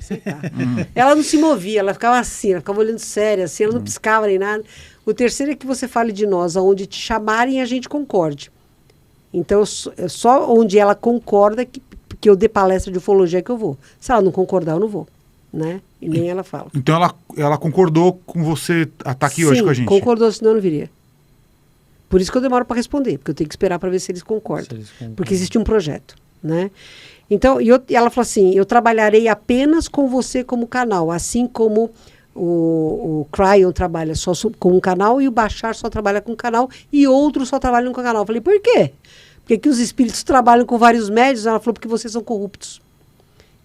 aceitar. Ela não se movia, ela ficava assim, ela ficava olhando séria, assim, ela não piscava nem nada. O terceiro é que você fale de nós, aonde te chamarem e a gente concorde. Então, só onde ela concorda que eu dê palestra de ufologia que eu vou. Se ela não concordar, eu não vou, né? E nem ela fala. Então ela concordou com você estar aqui hoje com a gente? Sim, concordou, senão eu não viria. Por isso que eu demoro para responder, porque eu tenho que esperar para ver se eles concordam. Porque existe um projeto, né? Então, ela falou assim, eu trabalharei apenas com você como canal, assim como o Cryon trabalha só com um canal e o Bashar só trabalha com um canal e outros só trabalham com um canal. Eu falei, por quê? Porque aqui os espíritos trabalham com vários médios. Ela falou, porque vocês são corruptos.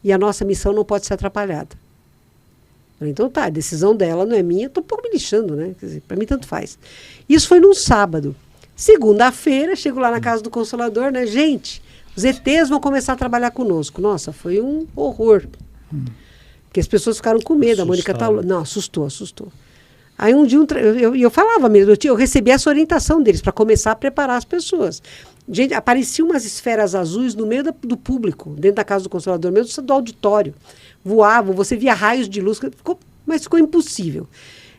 E a nossa missão não pode ser atrapalhada. Eu falei, então tá, a decisão dela não é minha, eu tô um pouco me lixando, né? Quer dizer, pra mim tanto faz. Isso foi num sábado. Segunda-feira, chego lá na casa do Consolador, né? Gente, os ETs vão começar a trabalhar conosco. Nossa, foi um horror. Porque as pessoas ficaram com medo. A Mônica tá... Não, assustou. Aí um dia, eu falava mesmo, eu recebi essa orientação deles para começar a preparar as pessoas. Gente, apareciam umas esferas azuis no meio do público, dentro da casa do Consolador, mesmo do auditório. Voavam, você via raios de luz, mas ficou impossível.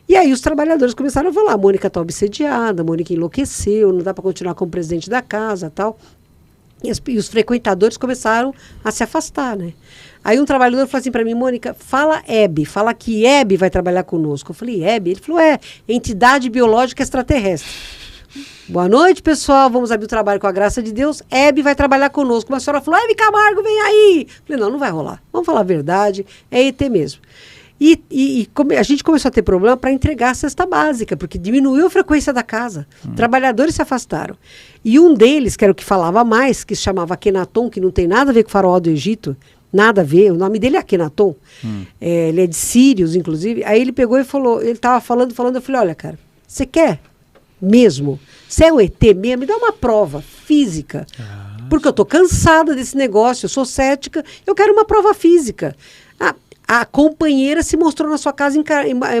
E aí os trabalhadores começaram a falar, a Mônica está obsediada, a Mônica enlouqueceu, não dá para continuar como presidente da casa, tal. E os frequentadores começaram a se afastar, né? Aí um trabalhador falou assim para mim, Mônica, fala que Hebe vai trabalhar conosco. Eu falei, Hebe? Ele falou, entidade biológica extraterrestre. Boa noite, pessoal, vamos abrir o trabalho com a graça de Deus. Hebe vai trabalhar conosco. Uma senhora falou, Hebe Camargo, vem aí. Eu falei, não vai rolar. Vamos falar a verdade, é ET mesmo. E a gente começou a ter problema para entregar a cesta básica, porque diminuiu a frequência da casa. Trabalhadores se afastaram. E um deles, que era o que falava mais, que se chamava Akenaton, que não tem nada a ver com o faraó do Egito, nada a ver, o nome dele é Akenaton. Ele é de Sírios, inclusive. Aí ele pegou e falou, ele estava falando, eu falei, olha, cara, você quer mesmo? Você é o ET mesmo? Me dá uma prova física. Porque eu estou cansada desse negócio, eu sou cética, eu quero uma prova física. A companheira se mostrou na sua casa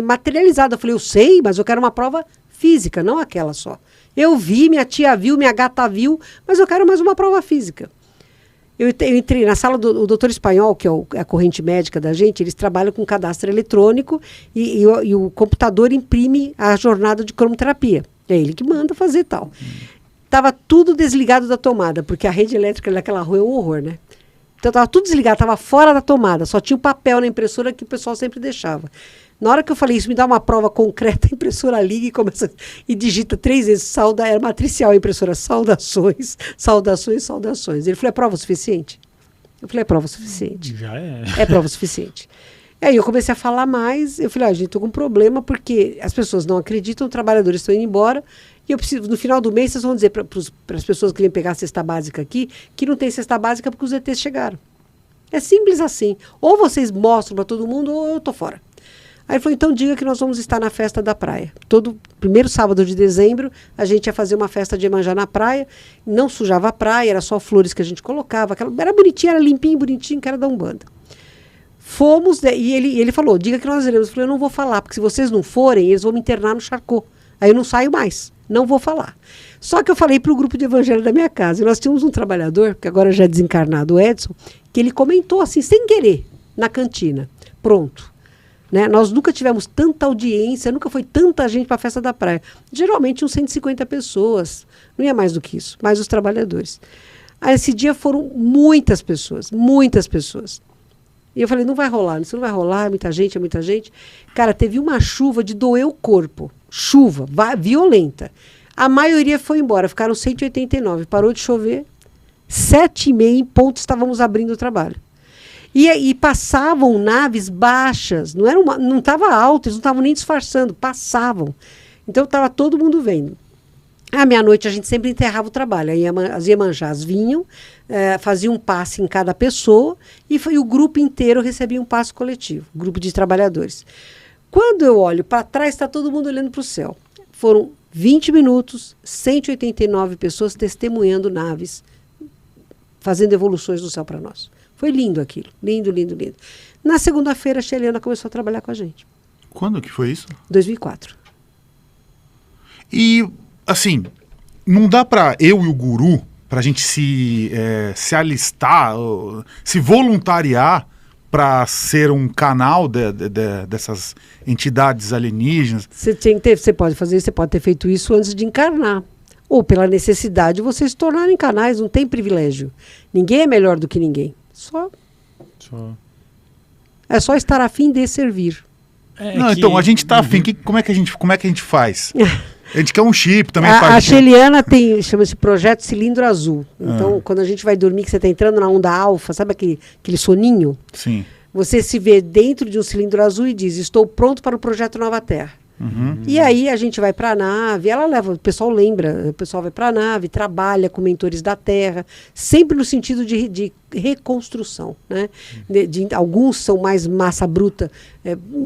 materializada. Eu falei, eu sei, mas eu quero uma prova física, não aquela só. Eu vi, minha tia viu, minha gata viu, mas eu quero mais uma prova física. Eu entrei na sala do doutor Espanhol, que é a corrente médica da gente, eles trabalham com cadastro eletrônico e o computador imprime a jornada de cromoterapia. É ele que manda fazer tal. Estava tudo desligado da tomada, porque a rede elétrica daquela rua é um horror, né? Então estava tudo desligado, estava fora da tomada, só tinha o papel na impressora que o pessoal sempre deixava. Na hora que eu falei isso, me dá uma prova concreta, a impressora liga e começa e digita 3 vezes, era matricial a impressora, saudações. Ele falou, é prova suficiente? Eu falei, é prova suficiente. Já é. É prova suficiente. Aí eu comecei a falar mais, eu falei, gente, estou com um problema porque as pessoas não acreditam, os trabalhadores estão indo embora, e eu preciso, no final do mês, vocês vão dizer para as pessoas que vêm pegar a cesta básica aqui, que não tem cesta básica porque os ETs chegaram. É simples assim. Ou vocês mostram para todo mundo, ou eu estou fora. Aí ele falou, então diga que nós vamos estar na festa da praia. Todo primeiro sábado de dezembro, a gente ia fazer uma festa de Iemanjá na praia, não sujava a praia, era só flores que a gente colocava, era bonitinho, era limpinho, bonitinho, que era da Umbanda. Fomos, e ele falou, diga que nós iremos. Eu falei, eu não vou falar, porque se vocês não forem, eles vão me internar no Charcot. Aí eu não saio mais, não vou falar. Só que eu falei para o grupo de evangelho da minha casa, e nós tínhamos um trabalhador, que agora já é desencarnado, o Edson, que ele comentou assim, sem querer, na cantina. Pronto. Né? Nós nunca tivemos tanta audiência, nunca foi tanta gente para a festa da praia. Geralmente uns 150 pessoas, não ia mais do que isso, mais os trabalhadores. Aí esse dia foram muitas pessoas. E eu falei, não vai rolar, isso não vai rolar, é muita gente. Cara, teve uma chuva de doer o corpo. Chuva, violenta. A maioria foi embora, ficaram 189. Parou de chover, 7h30 em ponto estávamos abrindo o trabalho. E passavam naves baixas, não estava alto, eles não estavam nem disfarçando, passavam. Então estava todo mundo vendo. À meia-noite a gente sempre enterrava o trabalho. Aí as Iemanjás vinham, faziam um passe em cada pessoa e o grupo inteiro recebia um passe coletivo, grupo de trabalhadores. Quando eu olho para trás, está todo mundo olhando para o céu. Foram 20 minutos, 189 pessoas testemunhando naves, fazendo evoluções do céu para nós. Foi lindo aquilo, lindo. Na segunda-feira, a Xeliana começou a trabalhar com a gente. Quando que foi isso? 2004. E, assim, não dá para eu e o Guru, para a gente se alistar, se voluntariar para ser um canal dessas entidades alienígenas? Você pode fazer, você pode ter feito isso antes de encarnar. Ou pela necessidade de vocês se tornarem canais, não tem privilégio. Ninguém é melhor do que ninguém. É só estar a fim de servir. Então, a gente está afim. Como é que a gente faz? A gente quer um chip também. A Sheliana chama-se Projeto Cilindro Azul. Então, quando a gente vai dormir, que você está entrando na onda alfa, sabe aquele soninho? Sim. Você se vê dentro de um cilindro azul e diz, estou pronto para o Projeto Nova Terra. E aí a gente vai para a nave, o pessoal lembra, o pessoal vai para a nave, trabalha com mentores da Terra, sempre no sentido de reconstrução, né? Alguns são mais massa bruta,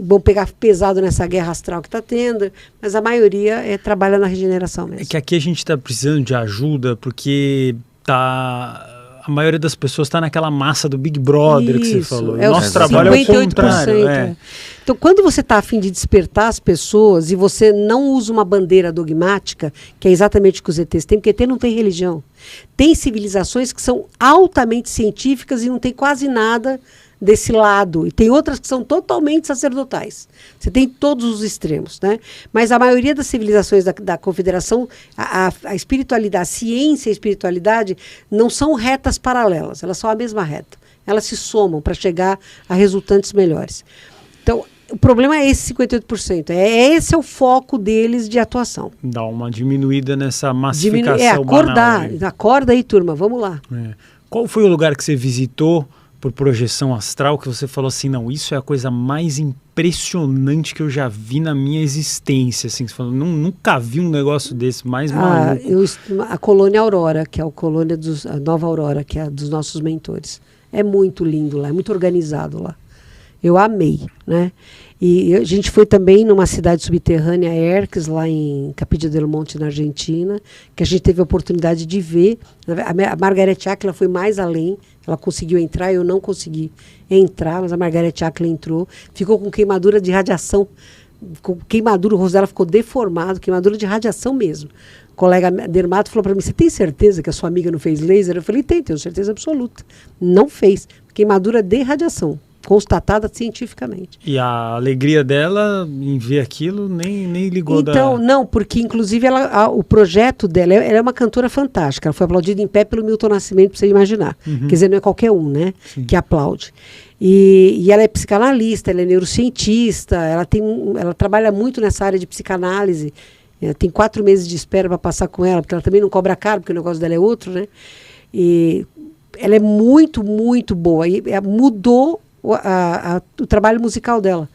vão pegar pesado nessa guerra astral que está tendo, mas a maioria trabalha na regeneração mesmo. É que aqui a gente está precisando de ajuda, porque a maioria das pessoas está naquela massa do Big Brother que você falou. O nosso trabalho é o contrário. Então, quando você está a fim de despertar as pessoas e você não usa uma bandeira dogmática, que é exatamente o que os ETs têm, porque ET não tem religião. Tem civilizações que são altamente científicas e não tem quase nada desse lado. E tem outras que são totalmente sacerdotais. Você tem todos os extremos, né? Mas a maioria das civilizações da Confederação, a espiritualidade, a ciência e a espiritualidade não são retas paralelas, elas são a mesma reta. Elas se somam para chegar a resultantes melhores. Então, o problema é esse 58%. Esse é o foco deles de atuação. Dá uma diminuída nessa massificação acordar. Acorda aí, turma, vamos lá. Qual foi o lugar que você visitou por projeção astral que você falou assim, não, isso é a coisa mais impressionante que eu já vi na minha existência, assim, você falou, nunca vi um negócio desse, mais maluco. A Colônia Aurora, que é a Nova Aurora, que é dos nossos mentores. É muito lindo lá, é muito organizado lá. Eu amei, né? E a gente foi também numa cidade subterrânea, Erques, lá em Capilla del Monte, na Argentina, que a gente teve a oportunidade de ver. A Margaret Atwood foi mais além, ela conseguiu entrar, eu não consegui entrar, mas a Margaret Atwood entrou, ficou com queimadura de radiação, o rosto dela ficou deformado, queimadura de radiação mesmo. O colega dermato falou para mim, você tem certeza que a sua amiga não fez laser? Eu falei, tenho certeza absoluta. Não fez, queimadura de radiação. Constatada cientificamente. E a alegria dela em ver aquilo nem ligou. Então, não, porque inclusive o projeto dela, ela é uma cantora fantástica, ela foi aplaudida em pé pelo Milton Nascimento, para você imaginar. Quer dizer, não é qualquer um, né, que aplaude. E ela é psicanalista, ela é neurocientista, ela trabalha muito nessa área de psicanálise. Tem 4 meses de espera para passar com ela, porque ela também não cobra caro, porque o negócio dela é outro, né? E ela é muito, muito boa. E mudou o trabalho musical dela.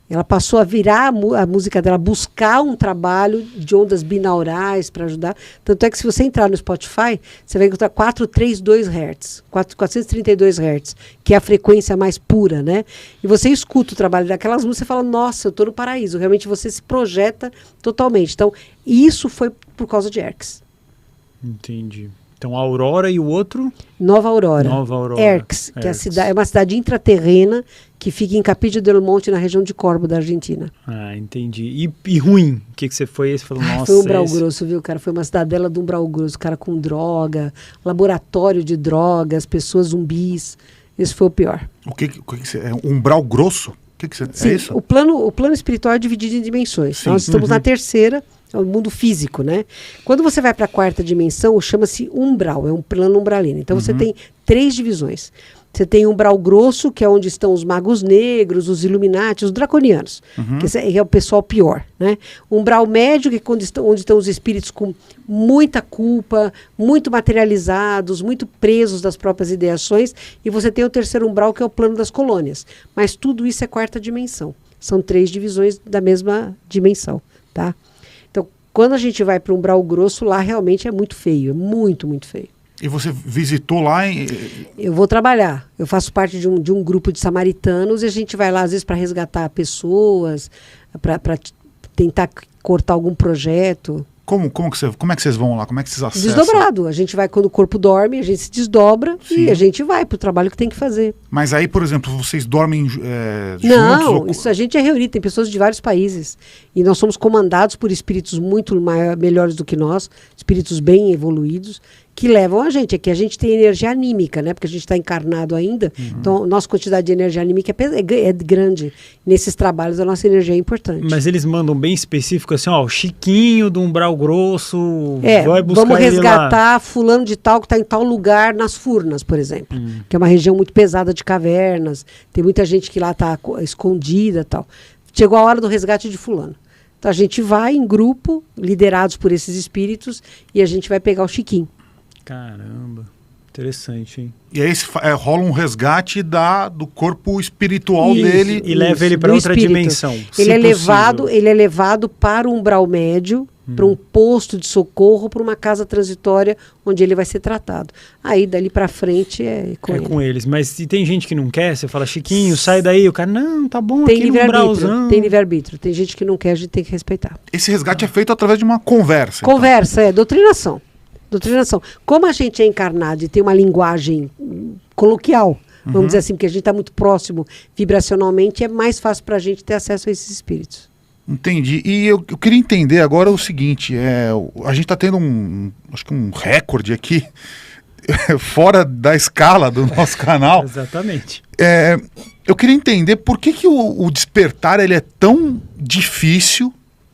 Ela passou a virar a música dela, buscar um trabalho de ondas binaurais para ajudar. Tanto é que se você entrar no Spotify, você vai encontrar 432 Hz, 432 Hz, que é a frequência mais pura, né? E você escuta o trabalho daquelas músicas e fala, nossa, eu estou no paraíso. Realmente você se projeta totalmente. Então, isso foi por causa de Erques. Entendi. Então, a Aurora e o outro? Nova Aurora. Erques, que é uma cidade intraterrena que fica em Capilla del Monte, na região de Córdoba, da Argentina. Ah, entendi. E ruim? O que você foi? Você falou, nossa, foi Umbral Grosso, viu, cara? Foi uma cidadela do Umbral Grosso, cara com droga, laboratório de drogas, pessoas zumbis. Esse foi o pior. O que é? Umbral Grosso? Sim, é isso? O plano espiritual é dividido em dimensões. Sim. Nós estamos na terceira, é o mundo físico, né? Quando você vai para a 4ª dimensão, chama-se umbral, é um plano umbralino. Então você tem 3 divisões. Você tem o umbral grosso, que é onde estão os magos negros, os Illuminati, os draconianos, que é o pessoal pior, né? O umbral médio, que é onde estão os espíritos com muita culpa, muito materializados, muito presos das próprias ideações. E você tem o 3º umbral, que é o plano das colônias. Mas tudo isso é 4ª dimensão. São 3 divisões da mesma dimensão, tá? Então, quando a gente vai para o umbral grosso, lá realmente é muito feio, é muito, muito feio. E você visitou lá? Eu vou trabalhar. Eu faço parte de um grupo de samaritanos e a gente vai lá, às vezes, para resgatar pessoas, para tentar cortar algum projeto. Como é que vocês vão lá? Como é que vocês acessam? Desdobrado. A gente vai, quando o corpo dorme, a gente se desdobra. Sim. E a gente vai para o trabalho que tem que fazer. Mas aí, por exemplo, vocês dormem juntos? Não, isso a gente é reunido. Tem pessoas de vários países. E nós somos comandados por espíritos muito melhores do que nós, espíritos bem evoluídos, que levam a gente. Aqui a gente tem energia anímica, né? Porque a gente está encarnado ainda. Então, nossa quantidade de energia anímica é grande. Nesses trabalhos, a nossa energia é importante. Mas eles mandam bem específico, assim, ó, o Chiquinho do Umbral Grosso vai buscar vamos resgatar lá. fulano de tal que está em tal lugar nas Furnas, por exemplo. Que é uma região muito pesada de cavernas. Tem muita gente que lá está escondida e tal. Chegou a hora do resgate de fulano. Então, a gente vai em grupo, liderados por esses espíritos, e a gente vai pegar o Chiquinho. Caramba, interessante, hein? E aí rola um resgate do corpo espiritual dele. E leva ele para outra espírito. Dimensão. Ele é levado para o umbral médio, para um posto de socorro, para uma casa transitória, onde ele vai ser tratado. Aí, dali para frente, é com eles. Mas se tem gente que não quer, você fala, Chiquinho, sai daí. O cara, não, tá bom, tem aqui no umbralzão. Tem livre-arbítrio. Tem gente que não quer, a gente tem que respeitar. Esse resgate é feito através de uma conversa. Conversa, doutrinação. Como a gente é encarnado e tem uma linguagem coloquial, vamos dizer assim, porque a gente está muito próximo vibracionalmente, é mais fácil para a gente ter acesso a esses espíritos. Entendi. E eu queria entender agora o seguinte, a gente está tendo acho que um recorde aqui, fora da escala do nosso canal. Exatamente. Eu queria entender por que o despertar ele é tão difícil,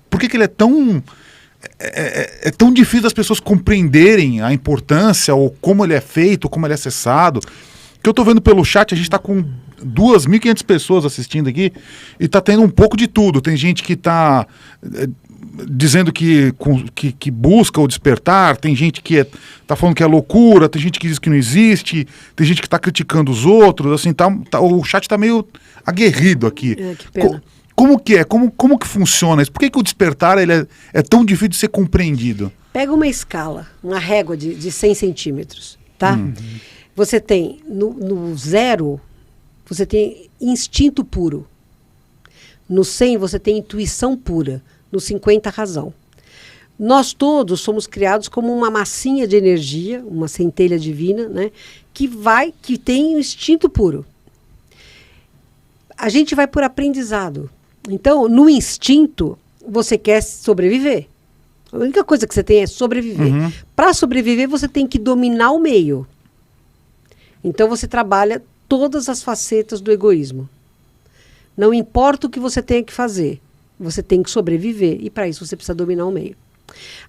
por que ele é tão... É tão difícil as pessoas compreenderem a importância ou como ele é feito, como ele é acessado. Que eu estou vendo pelo chat, a gente está com 2.500 pessoas assistindo aqui e está tendo um pouco de tudo. Tem gente que está dizendo que busca o despertar, tem gente que está falando que é loucura, tem gente que diz que não existe, tem gente que está criticando os outros. Assim, o chat está meio aguerrido aqui. Que pena. Como que é? Como que funciona isso? Por que o despertar ele é tão difícil de ser compreendido? Pega uma escala, uma régua de 100 centímetros, tá? Você tem, no 0, você tem instinto puro. No 100, você tem intuição pura. No 50, razão. Nós todos somos criados como uma massinha de energia, uma centelha divina, né? Que tem o instinto puro. A gente vai por aprendizado. Então, no instinto, você quer sobreviver. A única coisa que você tem é sobreviver. Para sobreviver, você tem que dominar o meio. Então, você trabalha todas as facetas do egoísmo. Não importa o que você tenha que fazer, você tem que sobreviver. E, para isso, você precisa dominar o meio.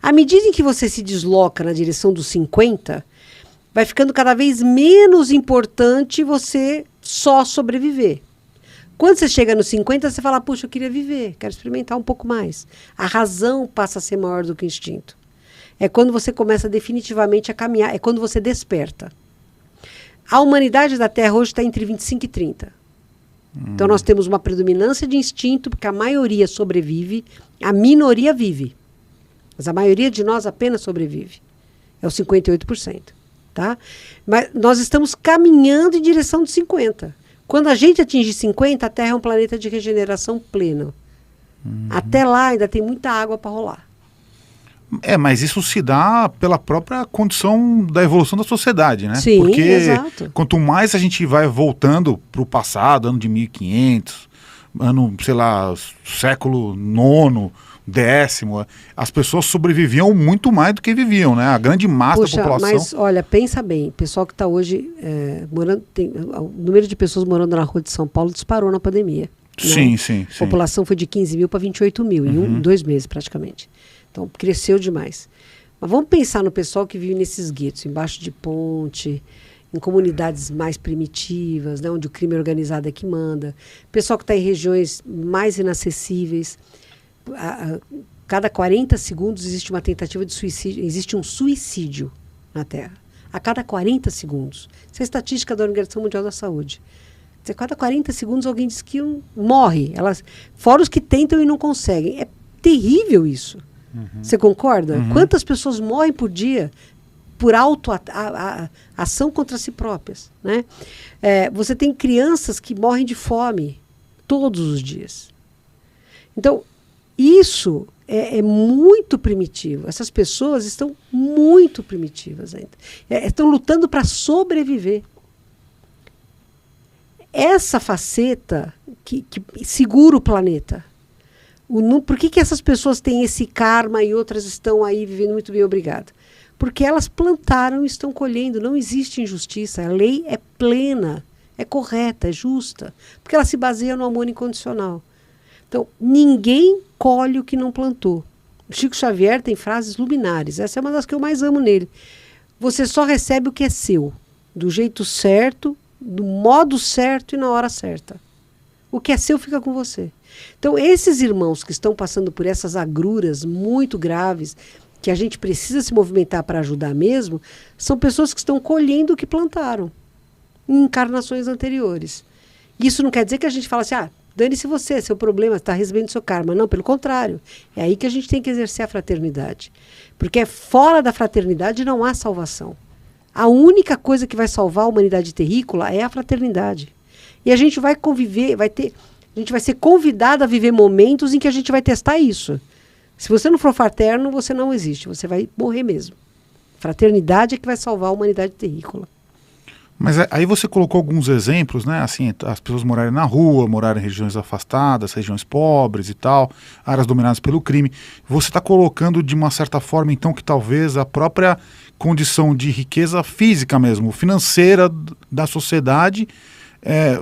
À medida em que você se desloca na direção dos 50, vai ficando cada vez menos importante você só sobreviver. Quando você chega nos 50, você fala, puxa, eu queria viver, quero experimentar um pouco mais. A razão passa a ser maior do que o instinto. É quando você começa definitivamente a caminhar, é quando você desperta. A humanidade da Terra hoje está entre 25 e 30. Então nós temos uma predominância de instinto, porque a maioria sobrevive, a minoria vive. Mas a maioria de nós apenas sobrevive. É os 58%. Tá? Mas nós estamos caminhando em direção dos 50%. Quando a gente atinge 50, a Terra é um planeta de regeneração plena. Até lá ainda tem muita água para rolar. Mas isso se dá pela própria condição da evolução da sociedade, né? Sim, porque exato. Quanto mais a gente vai voltando para o passado, ano de 1500, ano, sei lá, século IX, X, as pessoas sobreviviam muito mais do que viviam, né? A grande massa da população. Mas olha, pensa bem, o pessoal que está hoje morando, o número de pessoas morando na rua de São Paulo disparou na pandemia. Sim, né? sim. A população foi de 15 mil para 28 mil, em 2 meses praticamente. Então cresceu demais. Mas vamos pensar no pessoal que vive nesses guetos, embaixo de ponte, em comunidades mais primitivas, né, onde o crime organizado é que manda. Pessoal que está em regiões mais inacessíveis. Cada 40 segundos existe uma tentativa de suicídio, existe um suicídio na Terra. A cada 40 segundos. Isso é a estatística da Organização Mundial da Saúde. A cada 40 segundos alguém diz que morre. Fora os que tentam e não conseguem. É terrível isso. Você concorda? Quantas pessoas morrem por dia por ação contra si próprias? Né? Você tem crianças que morrem de fome todos os dias. Então, isso é muito primitivo. Essas pessoas estão muito primitivas ainda. Estão lutando para sobreviver. Essa faceta que segura o planeta. Por que essas pessoas têm esse karma e outras estão aí vivendo muito bem, obrigada? Porque elas plantaram e estão colhendo. Não existe injustiça. A lei é plena, é correta, é justa. Porque ela se baseia no amor incondicional. Então, ninguém colhe o que não plantou. O Chico Xavier tem frases luminares. Essa é uma das que eu mais amo nele. Você só recebe o que é seu. Do jeito certo, do modo certo e na hora certa. O que é seu fica com você. Então, esses irmãos que estão passando por essas agruras muito graves, que a gente precisa se movimentar para ajudar mesmo, são pessoas que estão colhendo o que plantaram em encarnações anteriores. Isso não quer dizer que a gente fala assim, dane-se você, seu problema, está recebendo seu karma. Não, pelo contrário. É aí que a gente tem que exercer a fraternidade. Porque fora da fraternidade não há salvação. A única coisa que vai salvar a humanidade terrícola é a fraternidade. E a gente vai conviver, a gente vai ser convidado a viver momentos em que a gente vai testar isso. Se você não for fraterno, você não existe, você vai morrer mesmo. Fraternidade é que vai salvar a humanidade terrícola. Mas aí você colocou alguns exemplos, né? Assim, as pessoas morarem na rua, morarem em regiões afastadas, regiões pobres e tal, áreas dominadas pelo crime. Você está colocando de uma certa forma, então, que talvez a própria condição de riqueza física mesmo, financeira da sociedade,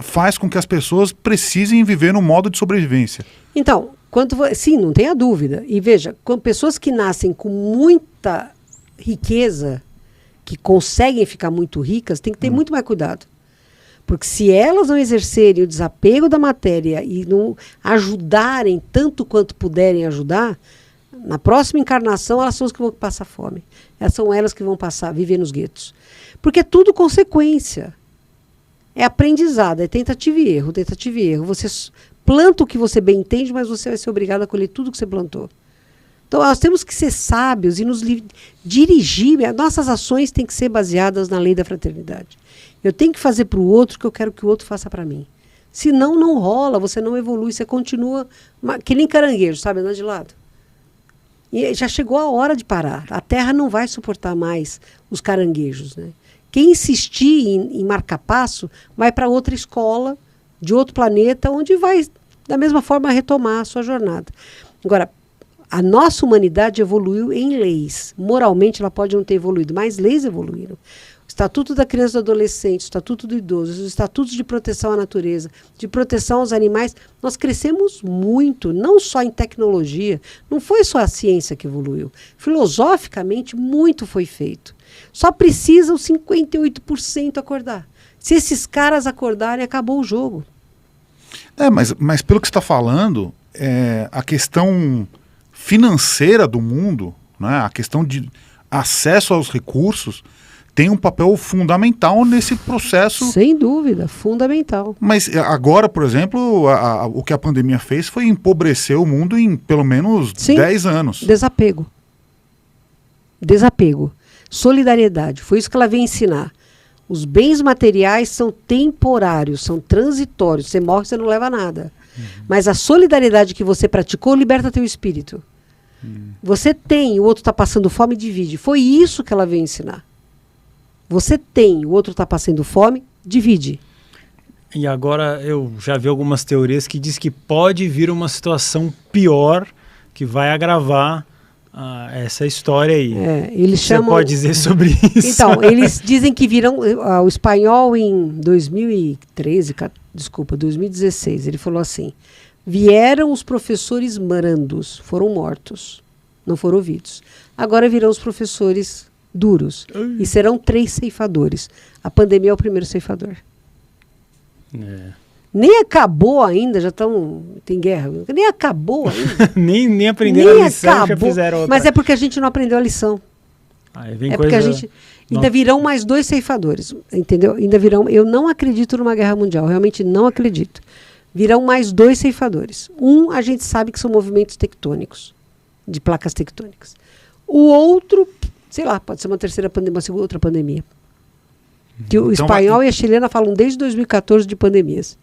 faz com que as pessoas precisem viver no modo de sobrevivência. Então, sim, não tenha dúvida. E veja, pessoas que nascem com muita riqueza, que conseguem ficar muito ricas, tem que ter muito mais cuidado. Porque se elas não exercerem o desapego da matéria e não ajudarem tanto quanto puderem ajudar, na próxima encarnação elas são as que vão passar fome. São elas que vão viver nos guetos. Porque é tudo consequência. É aprendizado, é tentativa e erro, tentativa e erro. Você planta o que você bem entende, mas você vai ser obrigado a colher tudo que você plantou. Então, nós temos que ser sábios e nos dirigir. Nossas ações têm que ser baseadas na lei da fraternidade. Eu tenho que fazer para o outro o que eu quero que o outro faça para mim. Senão, não rola, você não evolui, você continua que nem caranguejo, sabe, andando de lado. E já chegou a hora de parar. A Terra não vai suportar mais os caranguejos, né? Quem insistir em marcar passo vai para outra escola, de outro planeta, onde vai, da mesma forma, retomar a sua jornada. Agora, a nossa humanidade evoluiu em leis. Moralmente, ela pode não ter evoluído, mas leis evoluíram. O Estatuto da Criança e do Adolescente, o Estatuto do Idoso, os Estatutos de Proteção à Natureza, de proteção aos animais, nós crescemos muito, não só em tecnologia, não foi só a ciência que evoluiu. Filosoficamente, muito foi feito. Só precisam 58% acordar. Se esses caras acordarem, acabou o jogo. Mas pelo que você está falando, a questão financeira do mundo, né, a questão de acesso aos recursos, tem um papel fundamental nesse processo. Sem dúvida, fundamental. Mas agora, por exemplo, o que a pandemia fez foi empobrecer o mundo em pelo menos 10 anos. Desapego. Solidariedade, foi isso que ela veio ensinar. Os bens materiais são temporários, são transitórios. Você morre, você não leva nada. Mas a solidariedade que você praticou liberta teu espírito. Você tem, o outro está passando fome, divide. Foi isso que ela veio ensinar. Você tem, o outro está passando fome, divide. E agora eu já vi algumas teorias que diz que pode vir uma situação pior que vai agravar essa história aí. Você pode dizer sobre isso? Então, eles dizem que virão... o espanhol em 2016, ele falou assim: vieram os professores brandos, foram mortos, não foram ouvidos. Agora virão os professores duros. E serão 3 ceifadores. A pandemia é o primeiro ceifador. Nem acabou ainda, tem guerra. Nem acabou ainda. nem aprenderam a lição, já fizeram outra. Mas é porque a gente não aprendeu a lição. Porque a gente... Ainda virão mais 2 ceifadores, entendeu? Eu não acredito numa guerra mundial, realmente não acredito. Virão mais 2 ceifadores. A gente sabe que são movimentos tectônicos, de placas tectônicas. O outro, sei lá, pode ser uma terceira pandemia, uma outra pandemia. Que o espanhol e a chilena falam desde 2014 de pandemias.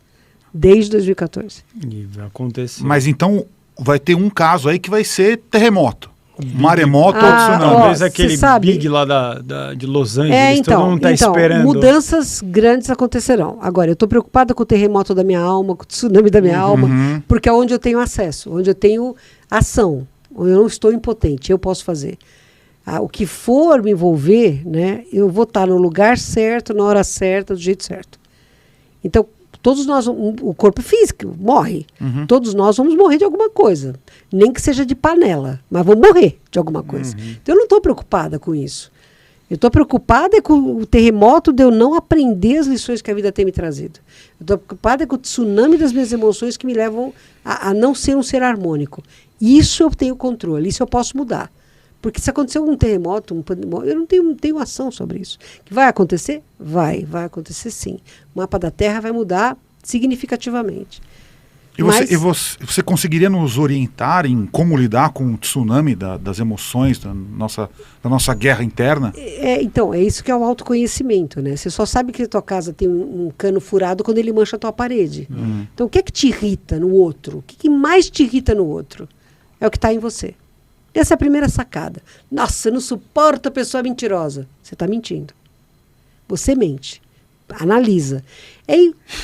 Desde 2014. E vai acontecer. Mas então vai ter um caso aí que vai ser terremoto. Maremoto ou tsunami. Talvez aquele Big lá de Los Angeles, todo mundo está esperando. Mudanças grandes acontecerão. Agora, eu estou preocupada com o terremoto da minha alma, com o tsunami da minha alma, porque é onde eu tenho acesso, onde eu tenho ação, onde eu não estou impotente, eu posso fazer. o que for me envolver, né, eu vou estar no lugar certo, na hora certa, do jeito certo. Então, todos nós, o corpo físico morre. Todos nós vamos morrer de alguma coisa. Nem que seja de panela, mas vamos morrer de alguma coisa. Então, eu não estou preocupada com isso. Eu estou preocupada com o terremoto de eu não aprender as lições que a vida tem me trazido. Eu estou preocupada com o tsunami das minhas emoções que me levam a não ser um ser harmônico. Isso eu tenho controle, isso eu posso mudar. Porque se acontecer algum terremoto, eu não tenho ação sobre isso. Que vai acontecer? Vai acontecer sim. O mapa da Terra vai mudar significativamente. E você conseguiria nos orientar em como lidar com o tsunami das emoções, da nossa guerra interna? Então, é isso que é o autoconhecimento, né? Você só sabe que a tua casa tem um cano furado quando ele mancha a tua parede. Então, o que é que te irrita no outro? O que mais te irrita no outro? É o que está em você. Essa é a primeira sacada. Nossa, eu não suporto a pessoa mentirosa. Você está mentindo. Você mente. Analisa.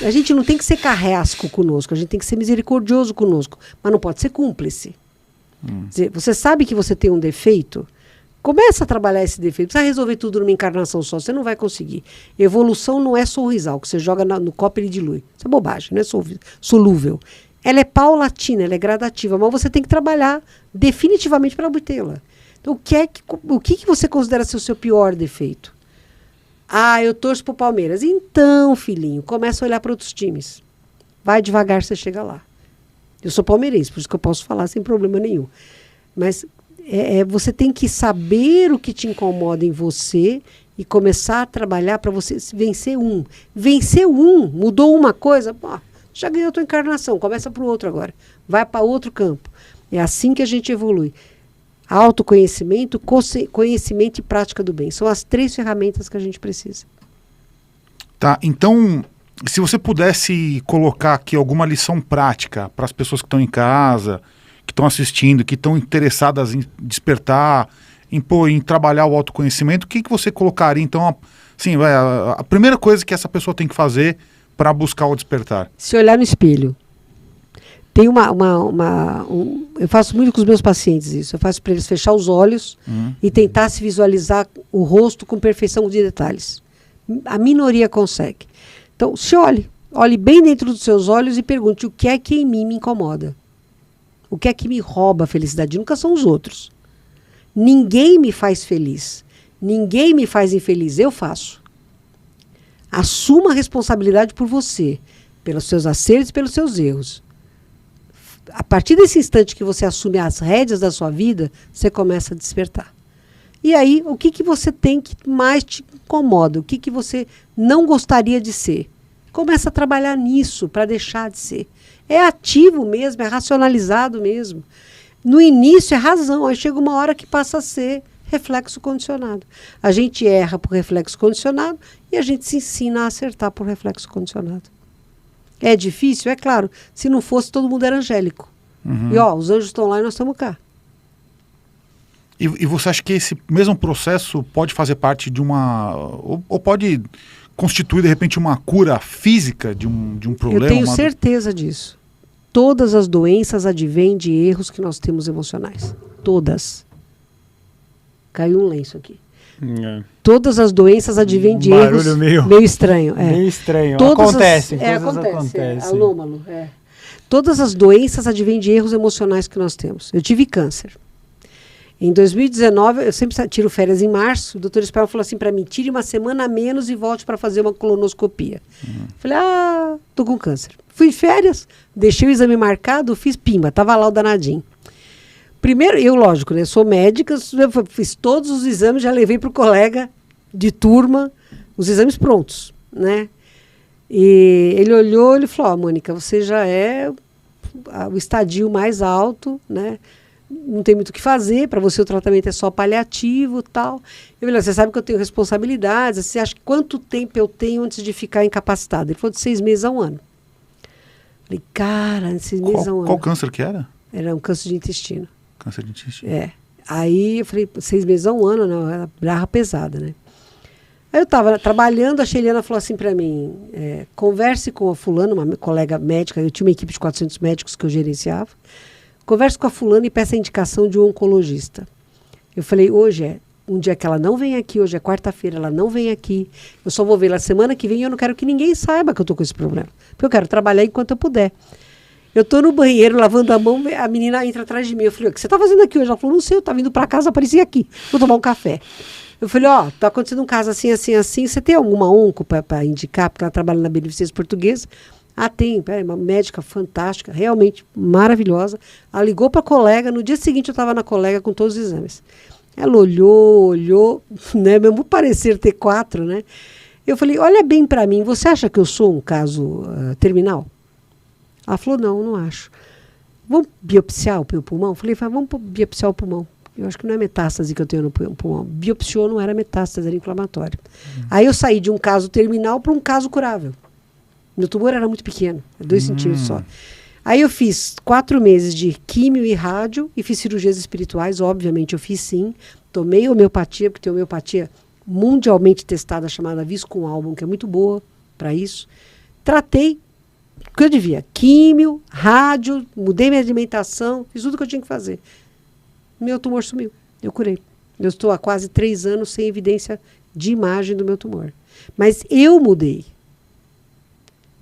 A gente não tem que ser carrasco conosco, a gente tem que ser misericordioso conosco, mas não pode ser cúmplice. Dizer, você sabe que você tem um defeito? Começa a trabalhar esse defeito. Não precisa resolver tudo numa encarnação só, você não vai conseguir. Evolução não é sorrisal, que você joga no copo e ele dilui. Isso é bobagem, não é solúvel. Ela é paulatina, ela é gradativa, mas você tem que trabalhar definitivamente para obtê-la. Então, o que você considera ser o seu pior defeito? Eu torço pro Palmeiras. Então, filhinho, começa a olhar para outros times. Vai devagar, você chega lá. Eu sou palmeirense, por isso que eu posso falar sem problema nenhum. Mas você tem que saber o que te incomoda em você e começar a trabalhar para você vencer um. Vencer um, mudou uma coisa, já ganhou a tua encarnação, começa para o outro agora. Vai para outro campo. É assim que a gente evolui. Autoconhecimento, conhecimento e prática do bem. São as 3 ferramentas que a gente precisa. Tá, então, se você pudesse colocar aqui alguma lição prática para as pessoas que estão em casa, que estão assistindo, que estão interessadas em despertar, em trabalhar o autoconhecimento, o que você colocaria, então, assim, a primeira coisa que essa pessoa tem que fazer para buscar o despertar? Se olhar no espelho. Tem eu faço muito com os meus pacientes isso. Eu faço para eles fechar os olhos e tentar se visualizar o rosto com perfeição de detalhes. A minoria consegue. Então, se olhe bem dentro dos seus olhos e pergunte o que é que em mim me incomoda. O que é que me rouba a felicidade? Nunca são os outros. Ninguém me faz feliz. Ninguém me faz infeliz. Eu faço. Assuma a responsabilidade por você, pelos seus acertos e pelos seus erros. A partir desse instante que você assume as rédeas da sua vida, você começa a despertar. E aí, o que você tem que mais te incomoda? O que você não gostaria de ser? Começa a trabalhar nisso para deixar de ser. É ativo mesmo, é racionalizado mesmo. No início é razão, aí chega uma hora que passa a ser reflexo condicionado. A gente erra por reflexo condicionado e a gente se ensina a acertar por reflexo condicionado. É difícil? É claro. Se não fosse, todo mundo era angélico. E os anjos estão lá e nós estamos cá. E você acha que esse mesmo processo pode fazer parte de uma... Ou pode constituir, de repente, uma cura física de um problema? Eu tenho certeza disso. Todas as doenças advêm de erros que nós temos emocionais. Todas. Caiu um lenço aqui. Todas as doenças advêm de erros meio estranho. Meio estranho. Acontece. Anômalo. Todas as doenças advêm de erros emocionais que nós temos. Eu tive câncer. Em 2019, eu sempre tiro férias em março, o doutor Spell falou assim para mim, tire uma semana a menos e volte para fazer uma colonoscopia. Falei, tô com câncer. Fui de férias, deixei o exame marcado, fiz pimba, tava lá o danadinho. Primeiro, eu, lógico, né, sou médica, fiz todos os exames, já levei para o colega de turma, os exames prontos, né? E ele olhou, ele falou, Mônica, você já é o estadio mais alto, né? Não tem muito o que fazer, para você o tratamento é só paliativo e tal. Eu falei, você sabe que eu tenho responsabilidades, você acha que quanto tempo eu tenho antes de ficar incapacitado? Ele falou de 6 meses a 1 ano. Eu falei, cara, 6 meses a 1 ano. Qual câncer que era? Era um câncer de intestino. Câncer de intestino. Aí eu falei, 6 meses a 1 ano, não, era barra pesada, né? Aí eu estava trabalhando, a Sheliana falou assim para mim, converse com a fulana, uma colega médica, eu tinha uma equipe de 400 médicos que eu gerenciava, converse com a fulana e peça a indicação de um oncologista. Eu falei, hoje um dia que ela não vem aqui, hoje é quarta-feira, ela não vem aqui, eu só vou ver ela semana que vem e eu não quero que ninguém saiba que eu tô com esse problema. Porque eu quero trabalhar enquanto eu puder. Eu tô no banheiro lavando a mão, a menina entra atrás de mim. Eu falei, o que você tá fazendo aqui hoje? Ela falou, não sei, eu tava vindo pra casa, apareci aqui, vou tomar um café. Eu falei, tá acontecendo um caso assim, assim, assim, você tem alguma onco para indicar? Porque ela trabalha na Beneficência Portuguesa. Tem, uma médica fantástica, realmente maravilhosa. Ela ligou para a colega, no dia seguinte eu estava na colega com todos os exames. Ela olhou, né, mesmo parecer ter 4, né? Eu falei, olha bem para mim, você acha que eu sou um caso terminal? Ela falou, não acho. Vamos biopsiar o meu pulmão? Eu falei, vamos biopsiar o pulmão. Eu acho que não é metástase que eu tenho no pulmão. Biopsiou, não era metástase, era inflamatório. Aí eu saí de um caso terminal para um caso curável. Meu tumor era muito pequeno, 2 centímetros só. Aí eu fiz 4 meses de químio e rádio e fiz cirurgias espirituais, obviamente eu fiz sim. Tomei homeopatia, porque tem homeopatia mundialmente testada chamada Viscum Album, que é muito boa para isso. Tratei o que eu devia, químio, rádio, mudei minha alimentação, fiz tudo o que eu tinha que fazer. Meu tumor sumiu, eu curei. Eu estou há quase 3 anos sem evidência de imagem do meu tumor. Mas eu mudei.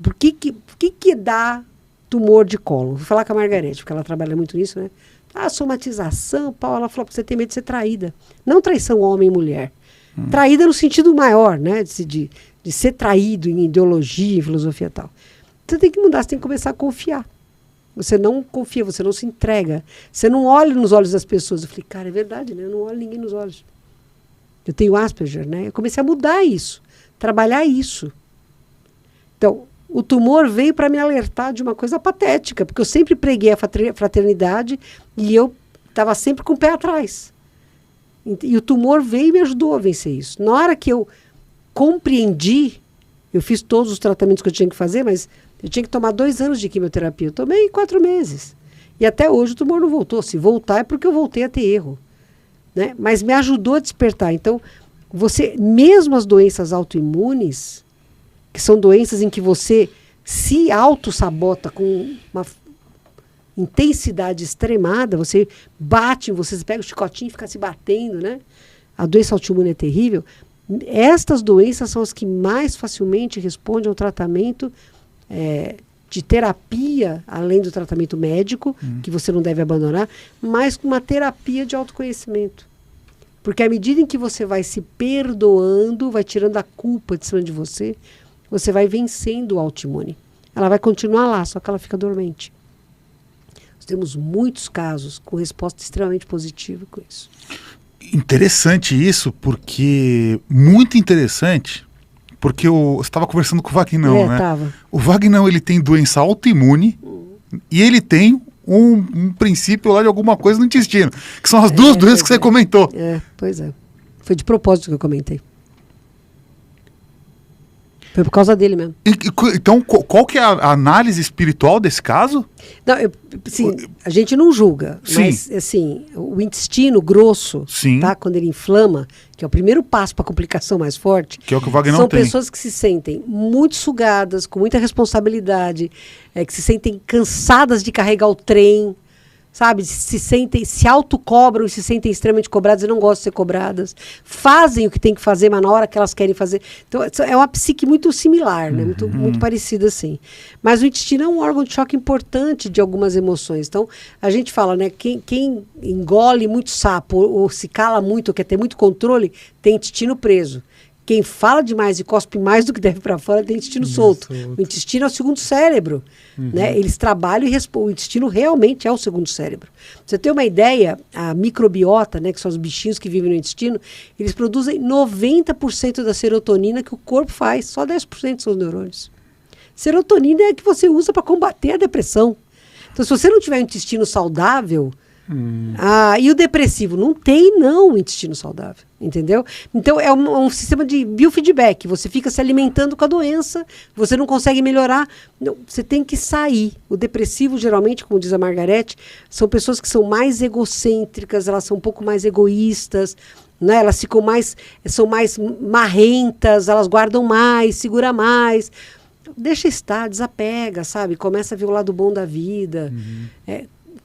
Por que dá tumor de cólon? Vou falar com a Margarete, porque ela trabalha muito nisso, né? Somatização, ela falou que você tem medo de ser traída. Não traição homem e mulher. Traída no sentido maior, né? De ser traído em ideologia, em filosofia e tal. Você tem que mudar, você tem que começar a confiar. Você não confia, você não se entrega. Você não olha nos olhos das pessoas. Eu falei, cara, é verdade, né? Eu não olho ninguém nos olhos. Eu tenho Asperger, né? Eu comecei a mudar isso, trabalhar isso. Então, o tumor veio para me alertar de uma coisa patética, porque eu sempre preguei a fraternidade e eu estava sempre com o pé atrás. E o tumor veio e me ajudou a vencer isso. Na hora que eu compreendi, eu fiz todos os tratamentos que eu tinha que fazer, mas eu tinha que tomar 2 anos de quimioterapia. Eu tomei 4 meses. E até hoje o tumor não voltou. Se voltar é porque eu voltei a ter erro. Né? Mas me ajudou a despertar. Então, mesmo as doenças autoimunes, que são doenças em que você se auto-sabota com uma intensidade extremada, você bate, você pega o chicotinho e fica se batendo, né? A doença autoimune é terrível. Estas doenças são as que mais facilmente respondem ao tratamento de terapia, além do tratamento médico, que você não deve abandonar, mas com uma terapia de autoconhecimento. Porque à medida em que você vai se perdoando, vai tirando a culpa de cima de você, você vai vencendo o autoimune. Ela vai continuar lá, só que ela fica dormente. Nós temos muitos casos com resposta extremamente positiva com isso. Interessante isso, muito interessante, porque você estava conversando com o Vagnão, né? Tava. O Vagnão, ele tem doença autoimune e ele tem um princípio lá de alguma coisa no intestino, que são as 2 doenças que você comentou. Pois é. Foi de propósito que eu comentei. Foi por causa dele mesmo. Então, qual que é a análise espiritual desse caso? Não, a gente não julga, Sim. mas assim, o intestino grosso, tá, quando ele inflama, que é o primeiro passo para a complicação mais forte, que é o que o Vagnão são tem. pessoas que se sentem muito sugadas, com muita responsabilidade, que se sentem cansadas de carregar o trem, sabe? Se autocobram e se sentem extremamente cobradas e não gostam de ser cobradas. Fazem o que tem que fazer, mas na hora que elas querem fazer. Então, é uma psique muito similar, né? Muito parecida, assim. Mas o intestino é um órgão de choque importante de algumas emoções. Então, a gente fala, né? Quem engole muito sapo ou se cala muito, ou quer ter muito controle, tem intestino preso. Quem fala demais e cospe mais do que deve para fora tem intestino solto. O intestino é o segundo cérebro. Né? Eles trabalham e o intestino realmente é o segundo cérebro. Pra você ter uma ideia, a microbiota, né, que são os bichinhos que vivem no intestino, eles produzem 90% da serotonina que o corpo faz, só 10% são os neurônios. Serotonina é a que você usa para combater a depressão. Então, se você não tiver um intestino saudável, e o depressivo? Não tem, não, intestino saudável, entendeu? Então, é um sistema de biofeedback. Você fica se alimentando com a doença, você não consegue melhorar. Não, você tem que sair. O depressivo, geralmente, como diz a Margarete, são pessoas que são mais egocêntricas, elas são um pouco mais egoístas, né? Elas são mais marrentas, elas guardam mais, seguram mais. Deixa estar, desapega, sabe? Começa a ver o lado bom da vida.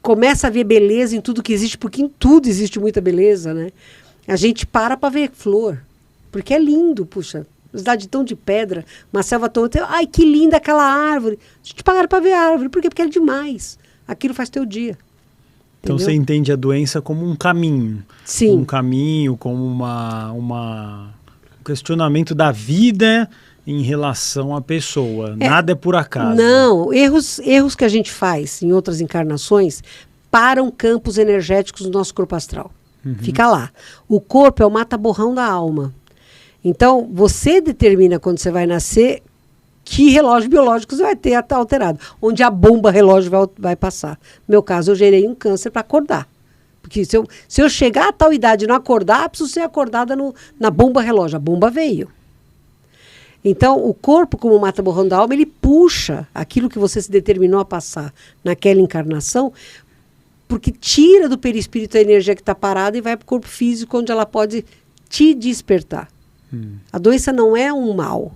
Começa a ver beleza em tudo que existe, porque em tudo existe muita beleza, né? A gente para ver flor, porque é lindo, puxa. Uma cidade tão de pedra, uma selva tão... Ai, que linda aquela árvore. A gente para para ver a árvore. Por quê? Porque é demais. Aquilo faz teu dia. Então você entende a doença como um caminho. Sim. Um caminho, como um questionamento da vida em relação à pessoa. Nada é por acaso. Não, erros que a gente faz em outras encarnações param campos energéticos do nosso corpo astral. Fica lá. O corpo é o mata-borrão da alma. Então, você determina quando você vai nascer que relógio biológico você vai ter alterado. Onde a bomba relógio vai passar. No meu caso, eu gerei um câncer para acordar. Porque se eu chegar a tal idade e não acordar, eu preciso ser acordada na bomba relógio. A bomba veio. Então, o corpo, como mata-borrão da alma, ele puxa aquilo que você se determinou a passar naquela encarnação, porque tira do perispírito a energia que está parada e vai para o corpo físico, onde ela pode te despertar. A doença não é um mal,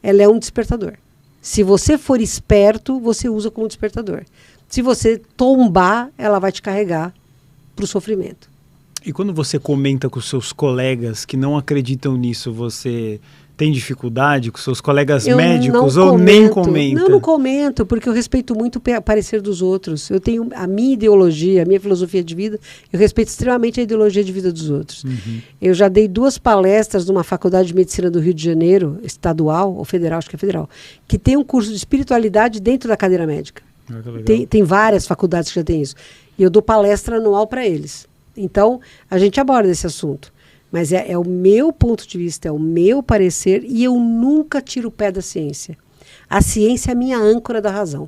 ela é um despertador. Se você for esperto, você usa como despertador. Se você tombar, ela vai te carregar para o sofrimento. E quando você comenta com seus colegas que não acreditam nisso, você tem dificuldade com seus colegas médicos ou nem comenta? Não comento, porque eu respeito muito o parecer dos outros. Eu tenho a minha ideologia, a minha filosofia de vida, eu respeito extremamente a ideologia de vida dos outros. Eu já dei 2 palestras numa faculdade de medicina do Rio de Janeiro, estadual ou federal, acho que é federal, que tem um curso de espiritualidade dentro da cadeira médica. Tem várias faculdades que já tem isso. E eu dou palestra anual para eles. Então, a gente aborda esse assunto. Mas é o meu ponto de vista, é o meu parecer, e eu nunca tiro o pé da ciência. A ciência é a minha âncora da razão.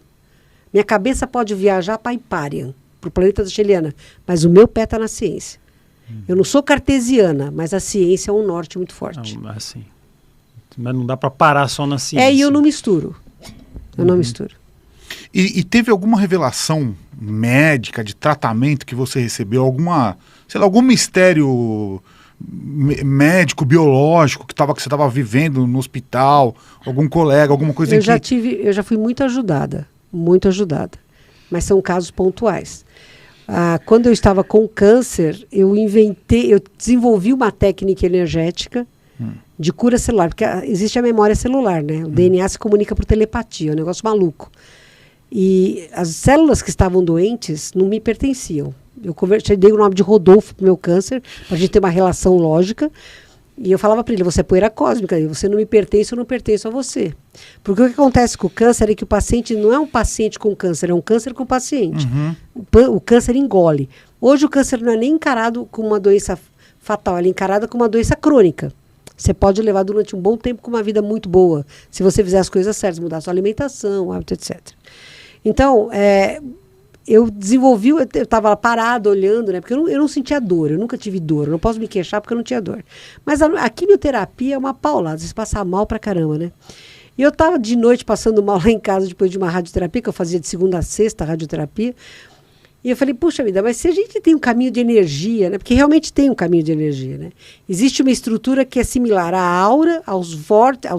Minha cabeça pode viajar para Hyperion, para o planeta da Xeliana, mas o meu pé está na ciência. Eu não sou cartesiana, mas a ciência é um norte muito forte. Assim. Mas não dá para parar só na ciência. E eu não misturo. Eu não misturo. E teve alguma revelação médica, de tratamento que você recebeu? Algum mistério médico, biológico que você estava vivendo no hospital, algum colega, alguma coisa eu já fui muito ajudada, mas são casos pontuais. Quando eu estava com câncer, eu desenvolvi uma técnica energética de cura celular, porque existe a memória celular, né? O DNA se comunica por telepatia, é um negócio maluco. E as células que estavam doentes não me pertenciam. Eu dei o nome de Rodolfo para o meu câncer, para a gente ter uma relação lógica. E eu falava para ele, você é poeira cósmica, você não me pertence, eu não pertenço a você. Porque o que acontece com o câncer é que o paciente não é um paciente com câncer, é um câncer com paciente. O câncer engole. Hoje o câncer não é nem encarado como uma doença fatal, ele é encarado como uma doença crônica. Você pode levar durante um bom tempo com uma vida muito boa, se você fizer as coisas certas, mudar a sua alimentação, hábito, etc. Então, eu desenvolvi, eu estava parada olhando, né? Porque eu não sentia dor, eu nunca tive dor, eu não posso me queixar porque eu não tinha dor. Mas a quimioterapia é uma paulada, você passa mal pra caramba, né? E eu estava de noite passando mal lá em casa depois de uma radioterapia, que eu fazia de segunda a sexta radioterapia, e eu falei, puxa vida, mas se a gente tem um caminho de energia, né? Porque realmente tem um caminho de energia, né? Existe uma estrutura que é similar à aura, aos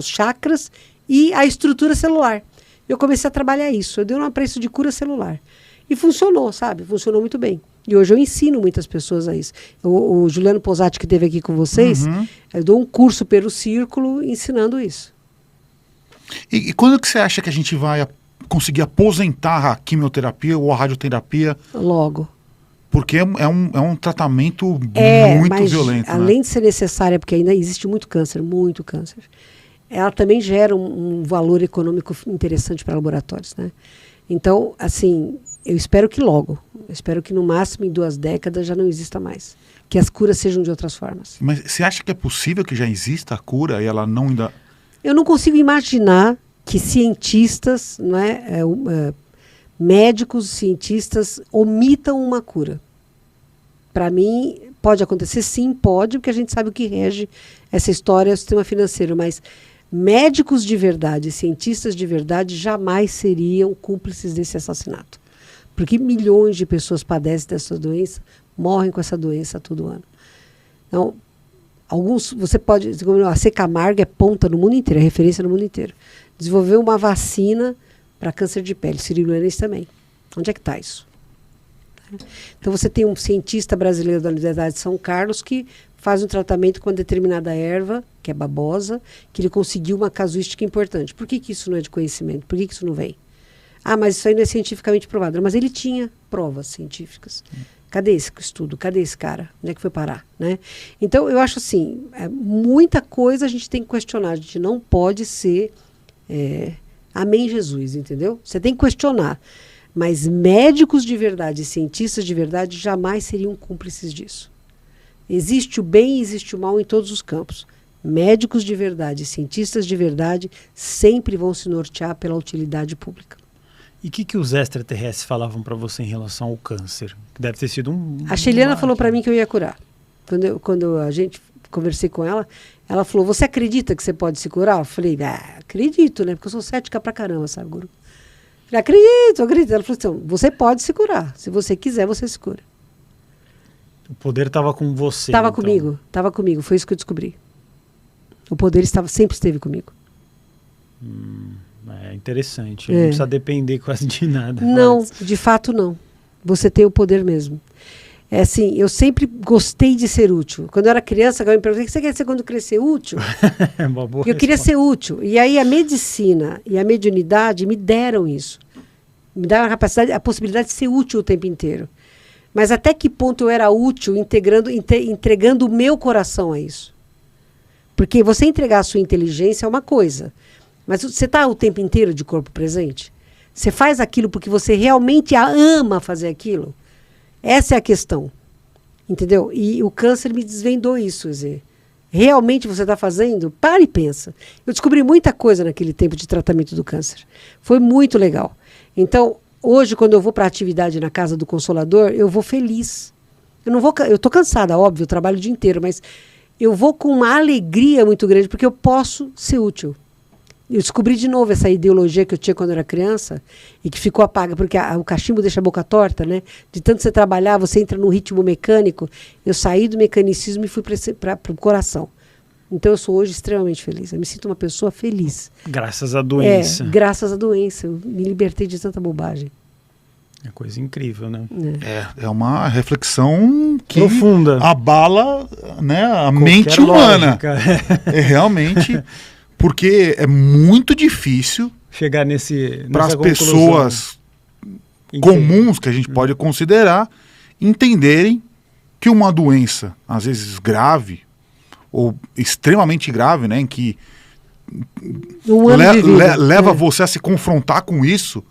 chakras e à estrutura celular. Eu comecei a trabalhar isso, eu dei um apreço de cura celular. E funcionou, sabe? Funcionou muito bem. E hoje eu ensino muitas pessoas a isso. O Juliano Posati, que esteve aqui com vocês, eu dou um curso pelo círculo ensinando isso. E quando que você acha que a gente vai conseguir aposentar a quimioterapia ou a radioterapia? Logo. Porque é um tratamento muito violento. Além de ser necessária, porque ainda existe muito câncer, ela também gera um valor econômico interessante para laboratórios, né? Então, assim, eu espero que logo. Eu espero que no máximo em 2 décadas já não exista mais. Que as curas sejam de outras formas. Mas você acha que é possível que já exista a cura e ela não ainda... Eu não consigo imaginar que cientistas, médicos, cientistas, omitam uma cura. Para mim, pode acontecer? Sim, pode, porque a gente sabe o que rege essa história, é o sistema financeiro, mas médicos de verdade, cientistas de verdade, jamais seriam cúmplices desse assassinato. Porque milhões de pessoas padecem dessa doença, morrem com essa doença todo ano. Então, você pode... A C. Camargo é ponta no mundo inteiro, é referência no mundo inteiro. Desenvolveu uma vacina para câncer de pele, Ciro Libanês também. Onde é que está isso? Então você tem um cientista brasileiro da Universidade de São Carlos que faz um tratamento com uma determinada erva, que é babosa, que ele conseguiu uma casuística importante. Por que isso não é de conhecimento? Por que isso não vem? Ah, mas isso aí não é cientificamente provado. Mas ele tinha provas científicas. Cadê esse estudo? Cadê esse cara? Onde é que foi parar? Né? Então, eu acho assim, muita coisa a gente tem que questionar. A gente não pode ser amém Jesus, entendeu? Você tem que questionar. Mas médicos de verdade, cientistas de verdade, jamais seriam cúmplices disso. Existe o bem e existe o mal em todos os campos. Médicos de verdade, cientistas de verdade, sempre vão se nortear pela utilidade pública. E o que os extraterrestres falavam para você em relação ao câncer? Deve ter sido A Sheliana falou para mim que eu ia curar. Quando a gente conversei com ela, ela falou, você acredita que você pode se curar? Eu falei, acredito, né? Porque eu sou cética pra caramba, sabe, Guru? Eu falei, acredito. Ela falou assim, você pode se curar. Se você quiser, você se cura. O poder estava com você. Estava comigo. Foi isso que eu descobri. O poder sempre esteve comigo. É interessante. Não precisa depender quase de nada. Não, de fato não. Você tem o poder mesmo. É assim, eu sempre gostei de ser útil. Quando eu era criança, eu me perguntei, o que você quer ser quando crescer útil? É uma boa eu queria ser útil. E aí a medicina e a mediunidade me deram isso. Me deram a possibilidade de ser útil o tempo inteiro. Mas até que ponto eu era útil entregando o meu coração a isso? Porque você entregar a sua inteligência é uma coisa. Mas você está o tempo inteiro de corpo presente? Você faz aquilo porque você realmente ama fazer aquilo? Essa é a questão. Entendeu? E o câncer me desvendou isso, quer dizer. Realmente você está fazendo? Para e pensa. Eu descobri muita coisa naquele tempo de tratamento do câncer. Foi muito legal. Então, hoje, quando eu vou para a atividade na Casa do Consolador, eu vou feliz. Eu estou cansada, óbvio, eu trabalho o dia inteiro, mas eu vou com uma alegria muito grande, porque eu posso ser útil. Eu descobri de novo essa ideologia que eu tinha quando eu era criança e que ficou apaga, porque o cachimbo deixa a boca torta, né? De tanto você trabalhar, você entra num ritmo mecânico. Eu saí do mecanicismo e fui para o coração. Então eu sou hoje extremamente feliz. Eu me sinto uma pessoa feliz. Graças à doença. Graças à doença. Eu me libertei de tanta bobagem. É coisa incrível, né? É uma reflexão que profunda, abala, né, a mente humana. É realmente... Porque é muito difícil chegar para as pessoas comuns, que a gente pode considerar, entenderem que uma doença, às vezes grave, ou extremamente grave, né, em que leva você a se confrontar com isso,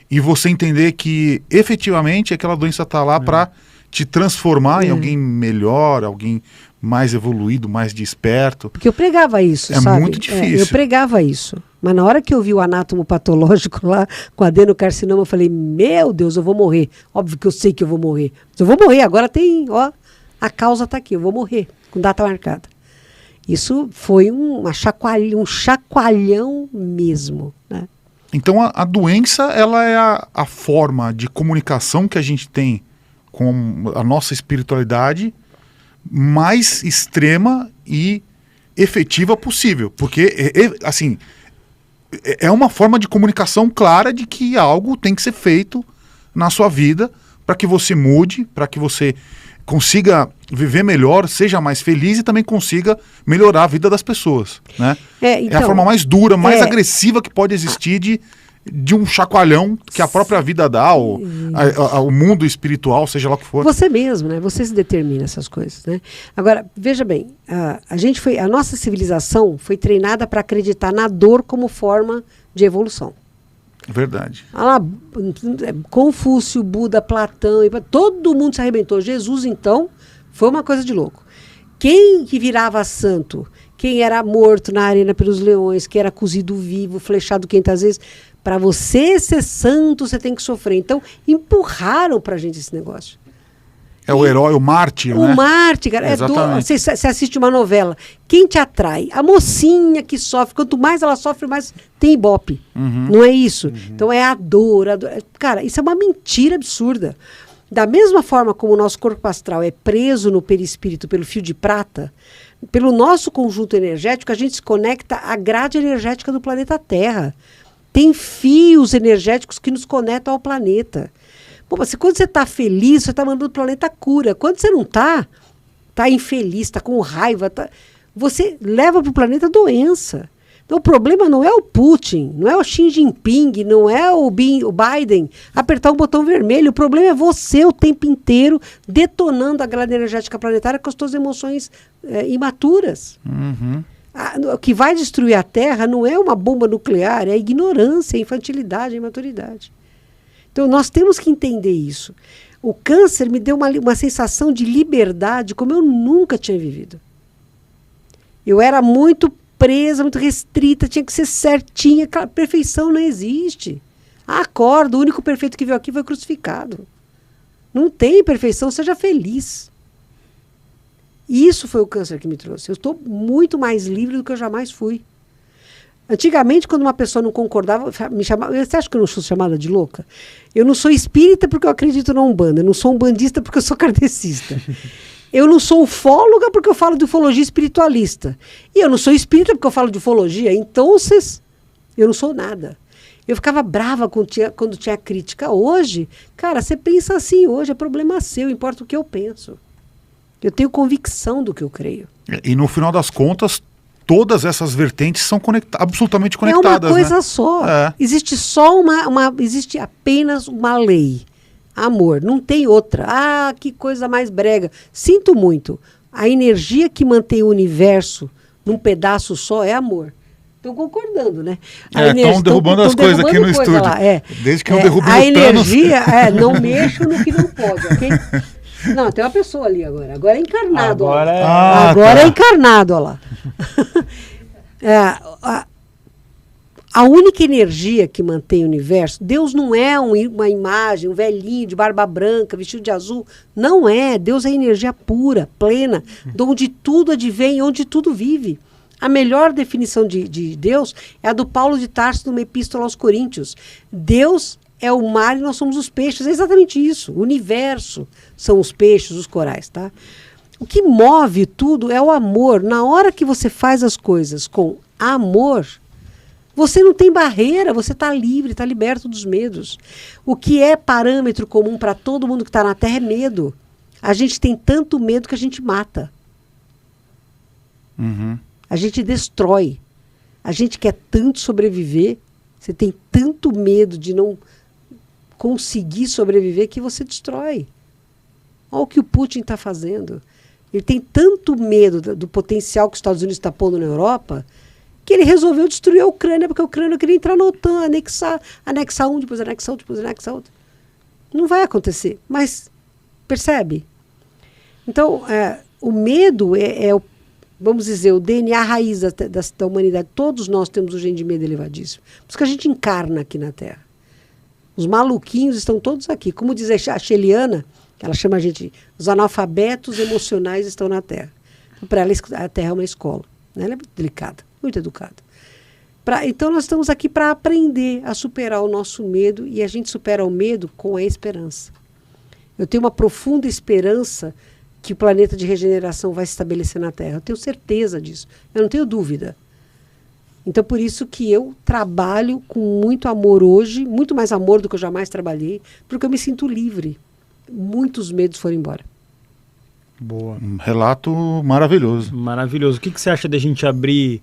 e você entender que efetivamente aquela doença está lá para te transformar em alguém melhor, alguém mais evoluído, mais desperto. Porque eu pregava isso, sabe? É muito difícil. Eu pregava isso. Mas na hora que eu vi o anátomo patológico lá, com adenocarcinoma, eu falei, meu Deus, eu vou morrer. Óbvio que eu sei que eu vou morrer. Mas eu vou morrer, agora tem, a causa está aqui, eu vou morrer, com data marcada. Isso foi um chacoalhão mesmo, né? Então a doença, ela é a forma de comunicação que a gente tem com a nossa espiritualidade mais extrema e efetiva possível. Porque, assim, é uma forma de comunicação clara de que algo tem que ser feito na sua vida para que você mude, para que você consiga viver melhor, seja mais feliz e também consiga melhorar a vida das pessoas, né? Então, é a forma mais dura, mais agressiva que pode existir de um chacoalhão que a própria vida dá, o mundo espiritual, seja lá o que for. Você mesmo, né? Você se determina essas coisas, né? Agora, veja bem, a nossa civilização foi treinada para acreditar na dor como forma de evolução. Verdade. Confúcio, Buda, Platão, todo mundo se arrebentou. Jesus, então, foi uma coisa de louco. Quem que virava santo? Quem era morto na arena pelos leões, quem era cozido vivo, flechado 500 vezes. Para você ser santo, você tem que sofrer. Então, empurraram pra gente esse negócio. O herói, o mártir, né? O mártir, cara. Você assiste uma novela. Quem te atrai? A mocinha que sofre. Quanto mais ela sofre, mais tem ibope. Não é isso? Então é a dor. Cara, isso é uma mentira absurda. Da mesma forma como o nosso corpo astral é preso no perispírito pelo fio de prata, pelo nosso conjunto energético, a gente se conecta à grade energética do planeta Terra. Tem fios energéticos que nos conectam ao planeta. Pô, mas quando você está feliz, você está mandando o planeta cura. Quando você não está infeliz, está com raiva, você leva para o planeta doença. Então o problema não é o Putin, não é o Xi Jinping, não é o Biden apertar um botão vermelho. O problema é você o tempo inteiro detonando a grade energética planetária com as suas emoções imaturas. Uhum. O que vai destruir a Terra não é uma bomba nuclear, é a ignorância, a infantilidade, a imaturidade. Então nós temos que entender isso. O câncer me deu uma sensação de liberdade como eu nunca tinha vivido. Eu era muito presa, muito restrita, tinha que ser certinha. Perfeição não existe. Acorda, o único perfeito que veio aqui foi crucificado. Não tem perfeição, seja feliz. Isso foi o câncer que me trouxe. Eu estou muito mais livre do que eu jamais fui. Antigamente, quando uma pessoa não concordava, me chamava. Você acha que eu não sou chamada de louca? Eu não sou espírita porque eu acredito na Umbanda. Eu não sou umbandista porque eu sou kardecista. Eu não sou ufóloga porque eu falo de ufologia espiritualista. E eu não sou espírita porque eu falo de ufologia. Então, eu não sou nada. Eu ficava brava quando tinha crítica. Hoje, cara, você pensa assim hoje, é problema seu, importa o que eu penso. Eu tenho convicção do que eu creio. E no final das contas, todas essas vertentes são absolutamente conectadas. É uma coisa só. Existe existe apenas uma lei. Amor, não tem outra. Ah, que coisa mais brega. Sinto muito. A energia que mantém o universo num pedaço só é amor. Estão concordando, né? Estão derrubando as coisas aqui no estúdio. Lá, Desde que eu derrubei a energia, não mexo no que não pode, ok? Não, tem uma pessoa ali agora. Agora é encarnado. Agora é encarnado, olha lá. A única energia que mantém o universo, Deus não é uma imagem, um velhinho de barba branca, vestido de azul. Não é. Deus é energia pura, plena, de onde tudo advém, onde tudo vive. A melhor definição de Deus é a do Paulo de Tarso, numa epístola aos Coríntios. Deus é o mar e nós somos os peixes. É exatamente isso. O universo são os peixes, os corais, tá? O que move tudo é o amor. Na hora que você faz as coisas com amor, você não tem barreira, você está livre, está liberto dos medos. O que é parâmetro comum para todo mundo que está na Terra é medo. A gente tem tanto medo que a gente mata. Uhum. A gente destrói. A gente quer tanto sobreviver, você tem tanto medo de não conseguir sobreviver que você destrói. Olha o que o Putin está fazendo. Ele tem tanto medo do potencial que os Estados Unidos está pondo na Europa, que ele resolveu destruir a Ucrânia, porque a Ucrânia queria entrar na OTAN, anexar um, depois anexar outro, depois anexar outro. Não vai acontecer, mas percebe? Então, o medo vamos dizer, o DNA raiz da humanidade. Todos nós temos um gene de medo elevadíssimo. Por isso que a gente encarna aqui na Terra. Os maluquinhos estão todos aqui. Como diz a Sheliana, ela chama a gente, os analfabetos emocionais estão na Terra. Então, para ela, a Terra é uma escola. Né? Ela é muito delicada, muito educada. Então, nós estamos aqui para aprender a superar o nosso medo, e a gente supera o medo com a esperança. Eu tenho uma profunda esperança que o planeta de regeneração vai se estabelecer na Terra. Eu tenho certeza disso. Eu não tenho dúvida. Então, por isso que eu trabalho com muito amor hoje, muito mais amor do que eu jamais trabalhei, porque eu me sinto livre. Muitos medos foram embora. Boa. Um relato maravilhoso. Maravilhoso. O que você acha da gente abrir,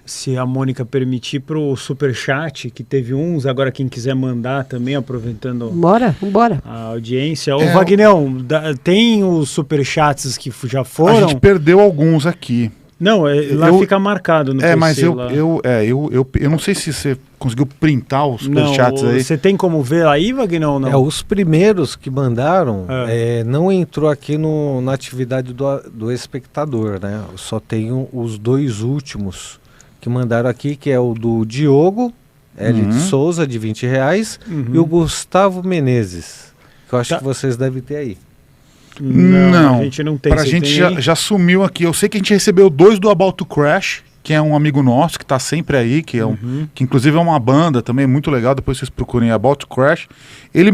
se a Mônica permitir, para o superchat, que teve uns, agora quem quiser mandar também, aproveitando Vambora. A audiência. Ô, Vagnão, tem os superchats que já foram? A gente perdeu alguns aqui. Não, lá fica marcado no PC. Mas eu não sei se você conseguiu printar os superchats aí. Você tem como ver aí, Vagnão, ou não? Os primeiros que mandaram não entrou aqui na atividade do espectador, né? Eu só tenho os dois últimos que mandaram aqui, que é o do Diogo L. de Souza, de R$20, e o Gustavo Menezes, que eu acho que vocês devem ter aí. Não, a gente não tem. Pra gente já sumiu aqui. Eu sei que a gente recebeu 2 do About to Crash, que é um amigo nosso que tá sempre aí, que inclusive é uma banda também muito legal, depois vocês procurem About to Crash. Ele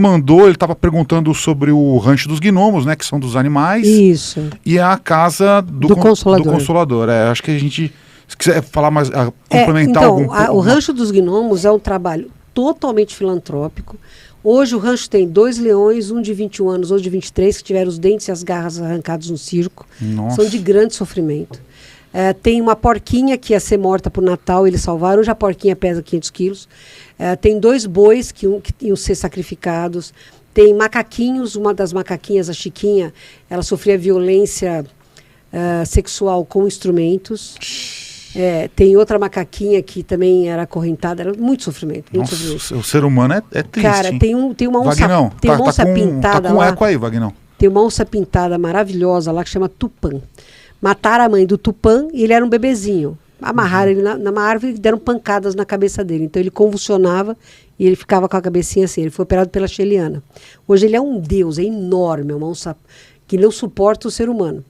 tava perguntando sobre o Rancho dos Gnomos, né, que são dos animais. Isso. E a casa do Consolador. Acho que a gente, se quiser falar mais, complementar o Rancho dos Gnomos é um trabalho totalmente filantrópico. Hoje o rancho tem 2 leões, um de 21 anos, outro de 23, que tiveram os dentes e as garras arrancados no circo. Nossa. São de grande sofrimento. Tem uma porquinha que ia ser morta por Natal, eles salvaram. Hoje a porquinha pesa 500 quilos. Tem 2 bois que iam ser sacrificados. Tem macaquinhos, uma das macaquinhas, a Chiquinha, ela sofria violência sexual com instrumentos. Tem outra macaquinha que também era acorrentada, era muito sofrimento. Muito sofrimento. O ser humano é triste. Cara, tem uma onça, Vagnão, tem uma onça pintada tá com lá. eco aí, Vagnão. Tem uma onça pintada maravilhosa lá que chama Tupã. Mataram a mãe do Tupã e ele era um bebezinho. Amarraram ele numa árvore e deram pancadas na cabeça dele. Então ele convulsionava e ele ficava com a cabecinha assim. Ele foi operado pela Sheliana. Hoje ele é um deus, é enorme, é uma onça que não suporta o ser humano.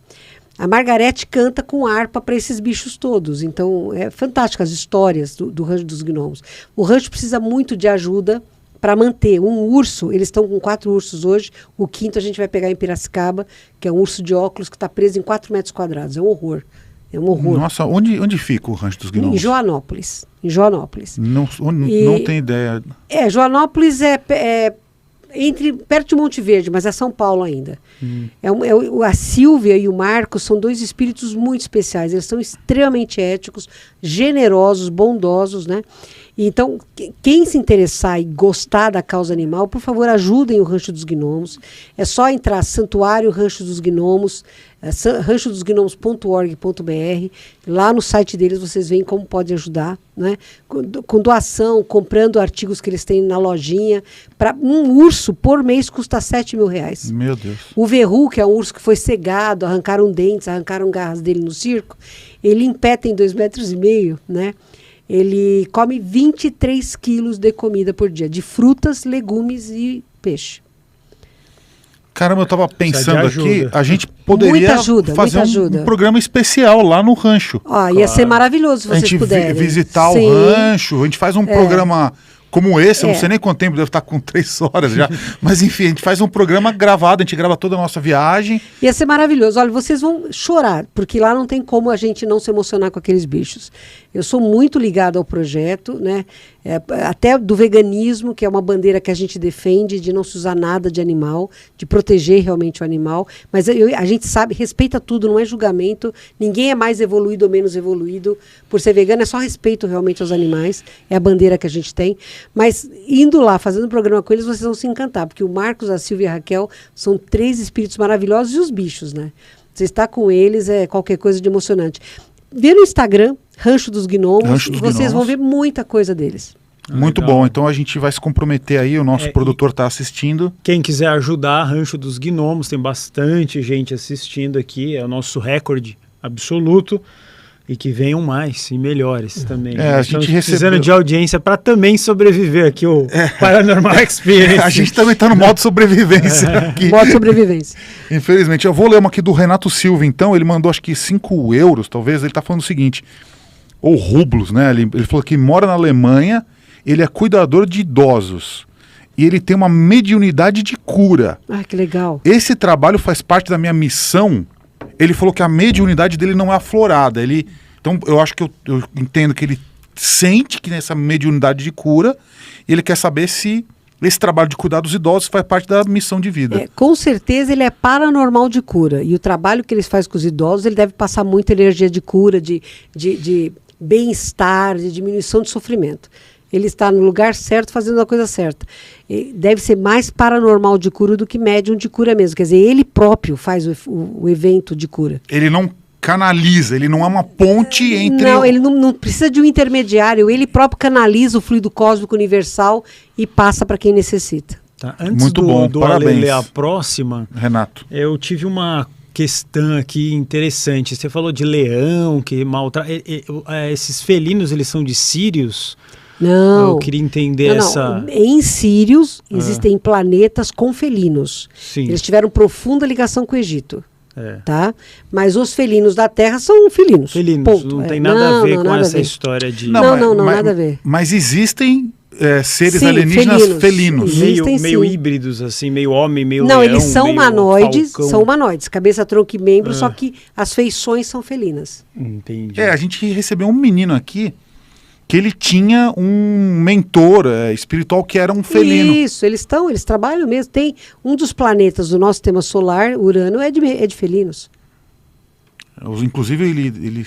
A Margarete canta com harpa para esses bichos todos. Então, é fantástico as histórias do Rancho dos Gnomos. O rancho precisa muito de ajuda para manter. Um urso, eles estão com 4 ursos hoje. O 5º a gente vai pegar em Piracicaba, que é um urso de óculos que está preso em 4 metros quadrados. É um horror. É um horror. Nossa, onde fica o Rancho dos Gnomos? Em Joanópolis. Em Joanópolis. Não tenho ideia. Joanópolis perto de Monte Verde, mas é São Paulo ainda. A Silvia e o Marcos são 2 espíritos muito especiais. Eles são extremamente éticos, generosos, bondosos, né? Então, quem se interessar e gostar da causa animal, por favor, ajudem o Rancho dos Gnomos. É só entrar Santuário Rancho dos Gnomos, ranchodosgnomos.org.br. Lá no site deles vocês veem como pode ajudar, né? Com doação, comprando artigos que eles têm na lojinha. Para um urso por mês custa R$7.000. Meu Deus. O Verru, que é um urso que foi cegado, arrancaram dentes, arrancaram garras dele no circo, ele em pé tem 2,5 metros, né? Ele come 23 quilos de comida por dia, de frutas, legumes e peixe. Caramba, eu tava pensando aqui, a gente poderia fazer um programa especial lá no rancho. Ia ser maravilhoso se vocês puderem. A gente visitar o rancho, a gente faz um programa como esse, eu não sei nem quanto tempo, deve estar com 3 horas já. Mas enfim, a gente faz um programa gravado, a gente grava toda a nossa viagem. Ia ser maravilhoso. Olha, vocês vão chorar, porque lá não tem como a gente não se emocionar com aqueles bichos. Eu sou muito ligado ao projeto, né? Até do veganismo, que é uma bandeira que a gente defende, de não se usar nada de animal, de proteger realmente o animal. Mas a gente sabe, respeita tudo, não é julgamento. Ninguém é mais evoluído ou menos evoluído por ser vegano, é só respeito realmente aos animais. É a bandeira que a gente tem. Mas indo lá, fazendo um programa com eles, vocês vão se encantar, porque o Marcos, a Silvia e a Raquel são 3 espíritos maravilhosos, e os bichos, né? Você está com eles, é qualquer coisa de emocionante. Vê no Instagram, Rancho dos Gnomos, vocês vão ver muita coisa deles. Muito bom, então a gente vai se comprometer aí, o nosso produtor está assistindo. Quem quiser ajudar, Rancho dos Gnomos, tem bastante gente assistindo aqui, é o nosso recorde absoluto. E que venham mais e melhores também. A gente precisando de audiência para também sobreviver aqui, o Paranormal Experience. A gente também está no modo sobrevivência aqui. Modo sobrevivência. Infelizmente. Eu vou ler uma aqui do Renato Silva, então. Ele mandou acho que 5 euros, talvez. Ele está falando o seguinte, ou rublos, né? Ele falou que mora na Alemanha, ele é cuidador de idosos. E ele tem uma mediunidade de cura. Que legal. Esse trabalho faz parte da minha missão. Ele falou que a mediunidade dele não é aflorada. Então, eu acho que eu entendo que ele sente que nessa mediunidade de cura, ele quer saber se esse trabalho de cuidar dos idosos faz parte da missão de vida. Com certeza ele é paranormal de cura. E o trabalho que eles fazem com os idosos, ele deve passar muita energia de cura, de bem-estar, de diminuição de sofrimento. Ele está no lugar certo, fazendo a coisa certa. Deve ser mais paranormal de cura do que médium de cura mesmo. Quer dizer, ele próprio faz o evento de cura. Ele não canaliza, ele não é uma ponte entre... Não, ele não precisa de um intermediário. Ele próprio canaliza o fluido cósmico universal e passa para quem necessita. Tá. Antes Muito bom, do parabéns. Ale ler a próxima, Renato, eu tive uma questão aqui interessante. Você falou de leão, que maltrata... Esses felinos, eles são de Sírios? Não. Eu queria entender essa... Em Sírios existem planetas com felinos. Sim. Eles tiveram profunda ligação com o Egito. Tá? Mas os felinos da Terra são felinos. Felinos, ponto. não tem nada a ver com essa história de... Não, nada a ver. Mas existem seres alienígenas felinos. Meio híbridos, assim, meio homem, meio leão. Não, eles são humanoides, falcão. cabeça, tronco e membro, só que as feições são felinas. Entendi. A gente recebeu um menino aqui que ele tinha um mentor espiritual que era um felino. Isso, eles trabalham mesmo. Tem um dos planetas do nosso sistema solar, Urano, é de felinos. Inclusive,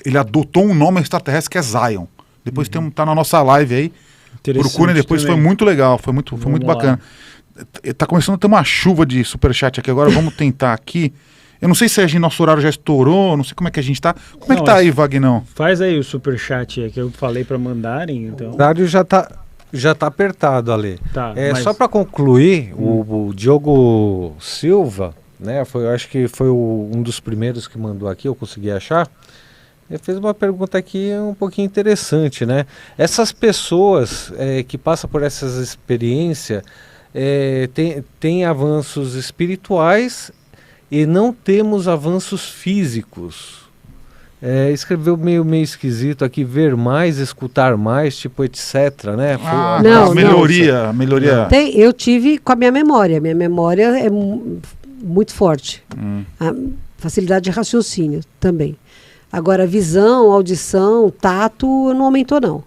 ele adotou um nome extraterrestre que é Zion. Depois tá na nossa live aí. Procurem depois, também. Foi muito legal, foi muito bacana. Tá começando a ter uma chuva de superchat aqui agora, vamos tentar aqui. Eu não sei se nosso horário já estourou, não sei como é que a gente tá. Como é que tá aí, Vagnão? Faz aí o superchat que eu falei para mandarem. Então. O horário já tá apertado, Ale. Tá, Só para concluir, o Diogo Silva, né, eu acho que foi um dos primeiros que mandou aqui, eu consegui achar. Ele fez uma pergunta aqui um pouquinho interessante, né? Essas pessoas que passam por essas experiências têm avanços espirituais e não temos avanços físicos. Escreveu meio esquisito aqui, ver mais, escutar mais, tipo, etc, né? Melhoria. Eu tive com a minha memória. Minha memória é muito forte. A facilidade de raciocínio também. Agora, visão, audição, tato, não aumentou, não.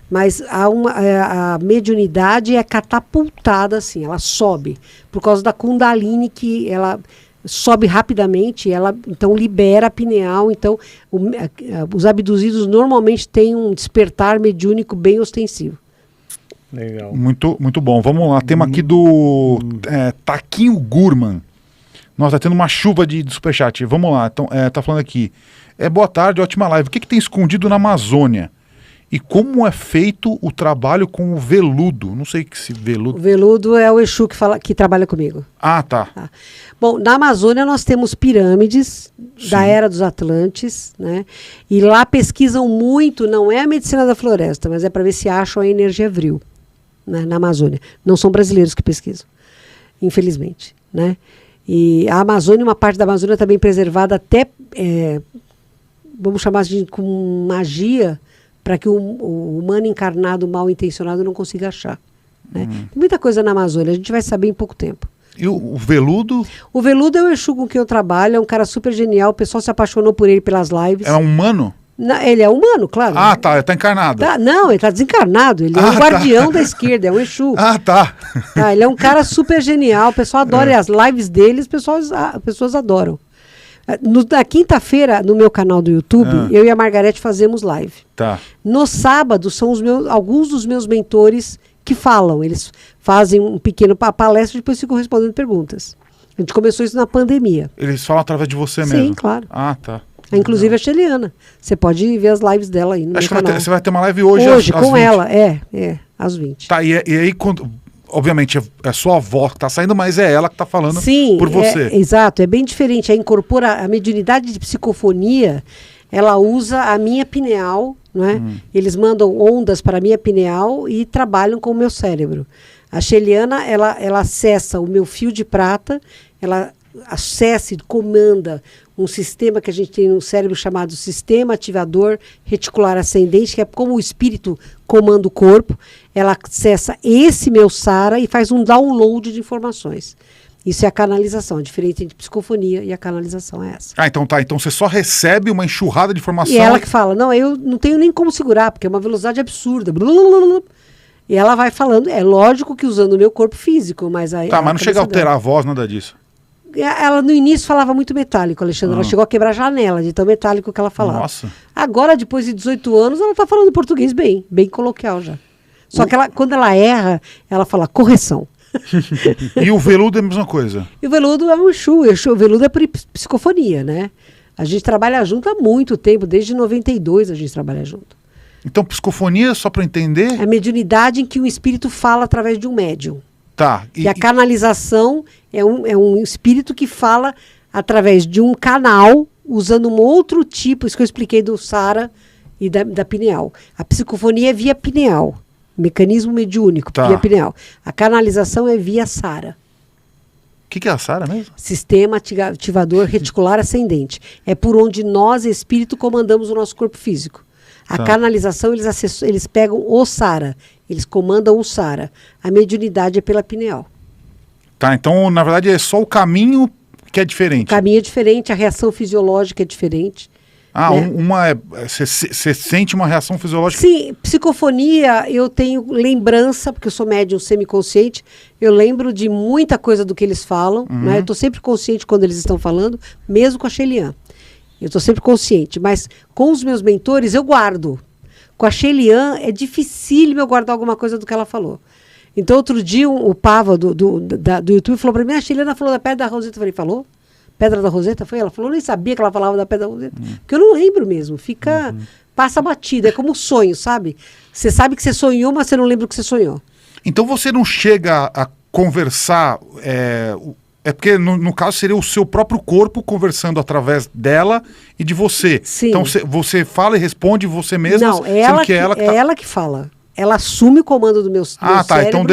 Mas a mediunidade é catapultada, assim, ela sobe. Por causa da Kundalini, que ela sobe rapidamente, ela então libera a pineal. Então, os abduzidos normalmente têm um despertar mediúnico bem ostensivo. Legal. Muito, muito bom. Vamos lá, tema aqui do Taquinho Gurman. Nossa, tá tendo uma chuva de superchat. Vamos lá, então, tá falando aqui. Boa tarde, ótima live. O que tem escondido na Amazônia? E como é feito o trabalho com o veludo? Não sei que se veludo... O veludo é o Exu que trabalha comigo. Ah, tá. Bom, na Amazônia nós temos pirâmides da Era dos Atlantes, né? E lá pesquisam muito, não é a medicina da floresta, mas é para ver se acham a energia vril, né, na Amazônia. Não são brasileiros que pesquisam, infelizmente, né? E a Amazônia, uma parte da Amazônia também preservada até... vamos chamar de com magia, para que o humano encarnado, mal intencionado, não consiga achar. Né? Tem muita coisa na Amazônia, a gente vai saber em pouco tempo. E o veludo? O veludo é o Exu com quem eu trabalho, é um cara super genial, o pessoal se apaixonou por ele pelas lives. É humano? Ele é humano, claro. Ah, tá, ele tá encarnado. Não, ele tá desencarnado, ele é um guardião da esquerda, é um Exu. Ah, tá. Ele é um cara super genial, o pessoal adora, e as lives dele, as pessoas adoram. Na quinta-feira, no meu canal do YouTube, eu e a Margarete fazemos live. Tá. No sábado, são alguns dos meus mentores que falam. Eles fazem um pequeno palestra e depois ficam respondendo perguntas. A gente começou isso na pandemia. Eles falam através de você mesmo? Sim, claro. Ah, tá. Inclusive a Sheliana. Você pode ver as lives dela aí no meu canal. Você vai ter uma live hoje com 20. Ela, às 20. Tá, e aí quando... Obviamente, é sua avó que está saindo, mas é ela que está falando por você. Exato, é bem diferente. Incorpora a mediunidade de psicofonia, ela usa a minha pineal, não é? Eles mandam ondas para a minha pineal e trabalham com o meu cérebro. A Sheliana, ela acessa o meu fio de prata, ela acessa e comanda um sistema que a gente tem no cérebro chamado Sistema Ativador Reticular Ascendente, que é como o espírito comanda o corpo. Ela acessa esse meu SARA e faz um download de informações. Isso é a canalização, a diferença entre psicofonia e a canalização é essa. Então tá. Então você só recebe uma enxurrada de informação. E ela que fala, não, eu não tenho nem como segurar, porque é uma velocidade absurda. Blablabla. E ela vai falando, é lógico que usando o meu corpo físico, mas aí... Tá, mas não chega a alterar a voz, nada disso. Ela no início falava muito metálico, Alexandre. Ela chegou a quebrar a janela de tão metálico que ela falava. Nossa. Agora, depois de 18 anos, ela está falando português bem coloquial já. Só que quando ela erra, ela fala correção. E o veludo é a mesma coisa? E o veludo é um Exu. O veludo é por psicofonia, né? A gente trabalha junto há muito tempo, desde 92 a gente trabalha junto. Então, psicofonia, só para entender? É a mediunidade em que o espírito fala através de um médium. Tá. E a canalização é um espírito que fala através de um canal, usando um outro tipo, isso que eu expliquei do SARA e da pineal. A psicofonia é via pineal, mecanismo mediúnico, via pineal. A canalização é via SARA. O que é a SARA mesmo? Sistema Ativador Reticular Ascendente. É por onde nós, espírito, comandamos o nosso corpo físico. A canalização, eles pegam o SARA, eles comandam o SARA. A mediunidade é pela pineal. Tá, então, na verdade, é só o caminho que é diferente. O caminho é diferente, a reação fisiológica é diferente. Né? Você sente uma reação fisiológica? Sim, psicofonia, eu tenho lembrança, porque eu sou médium semiconsciente, eu lembro de muita coisa do que eles falam, né? Eu estou sempre consciente quando eles estão falando, mesmo com a Shelian. Eu estou sempre consciente, mas com os meus mentores eu guardo. Com a Shelian é dificílimo eu guardar alguma coisa do que ela falou. Então, outro dia, o Pava do YouTube falou para mim, a Sheliana falou da Pedra da Roseta. Eu falei, falou? Pedra da Roseta? Foi? Ela falou, eu nem sabia que ela falava da Pedra da Roseta. Porque eu não lembro mesmo, passa batido, é como sonho, sabe? Você sabe que você sonhou, mas você não lembra o que você sonhou. Então você não chega a conversar, porque no caso seria o seu próprio corpo conversando através dela e de você. Sim. Então você fala e responde você mesma? Não, é ela que fala. Ela assume o comando do meu cérebro. Então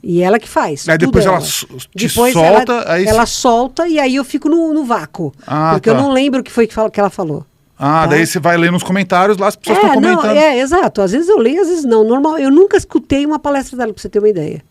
e ela que faz. Aí depois ela te solta. Ela solta e aí eu fico no vácuo. Porque eu não lembro o que foi que ela falou. Tá? Daí você vai ler nos comentários lá, as pessoas estão comentando. Exato. Às vezes eu leio, às vezes não. Normal, eu nunca escutei uma palestra dela, pra você ter uma ideia.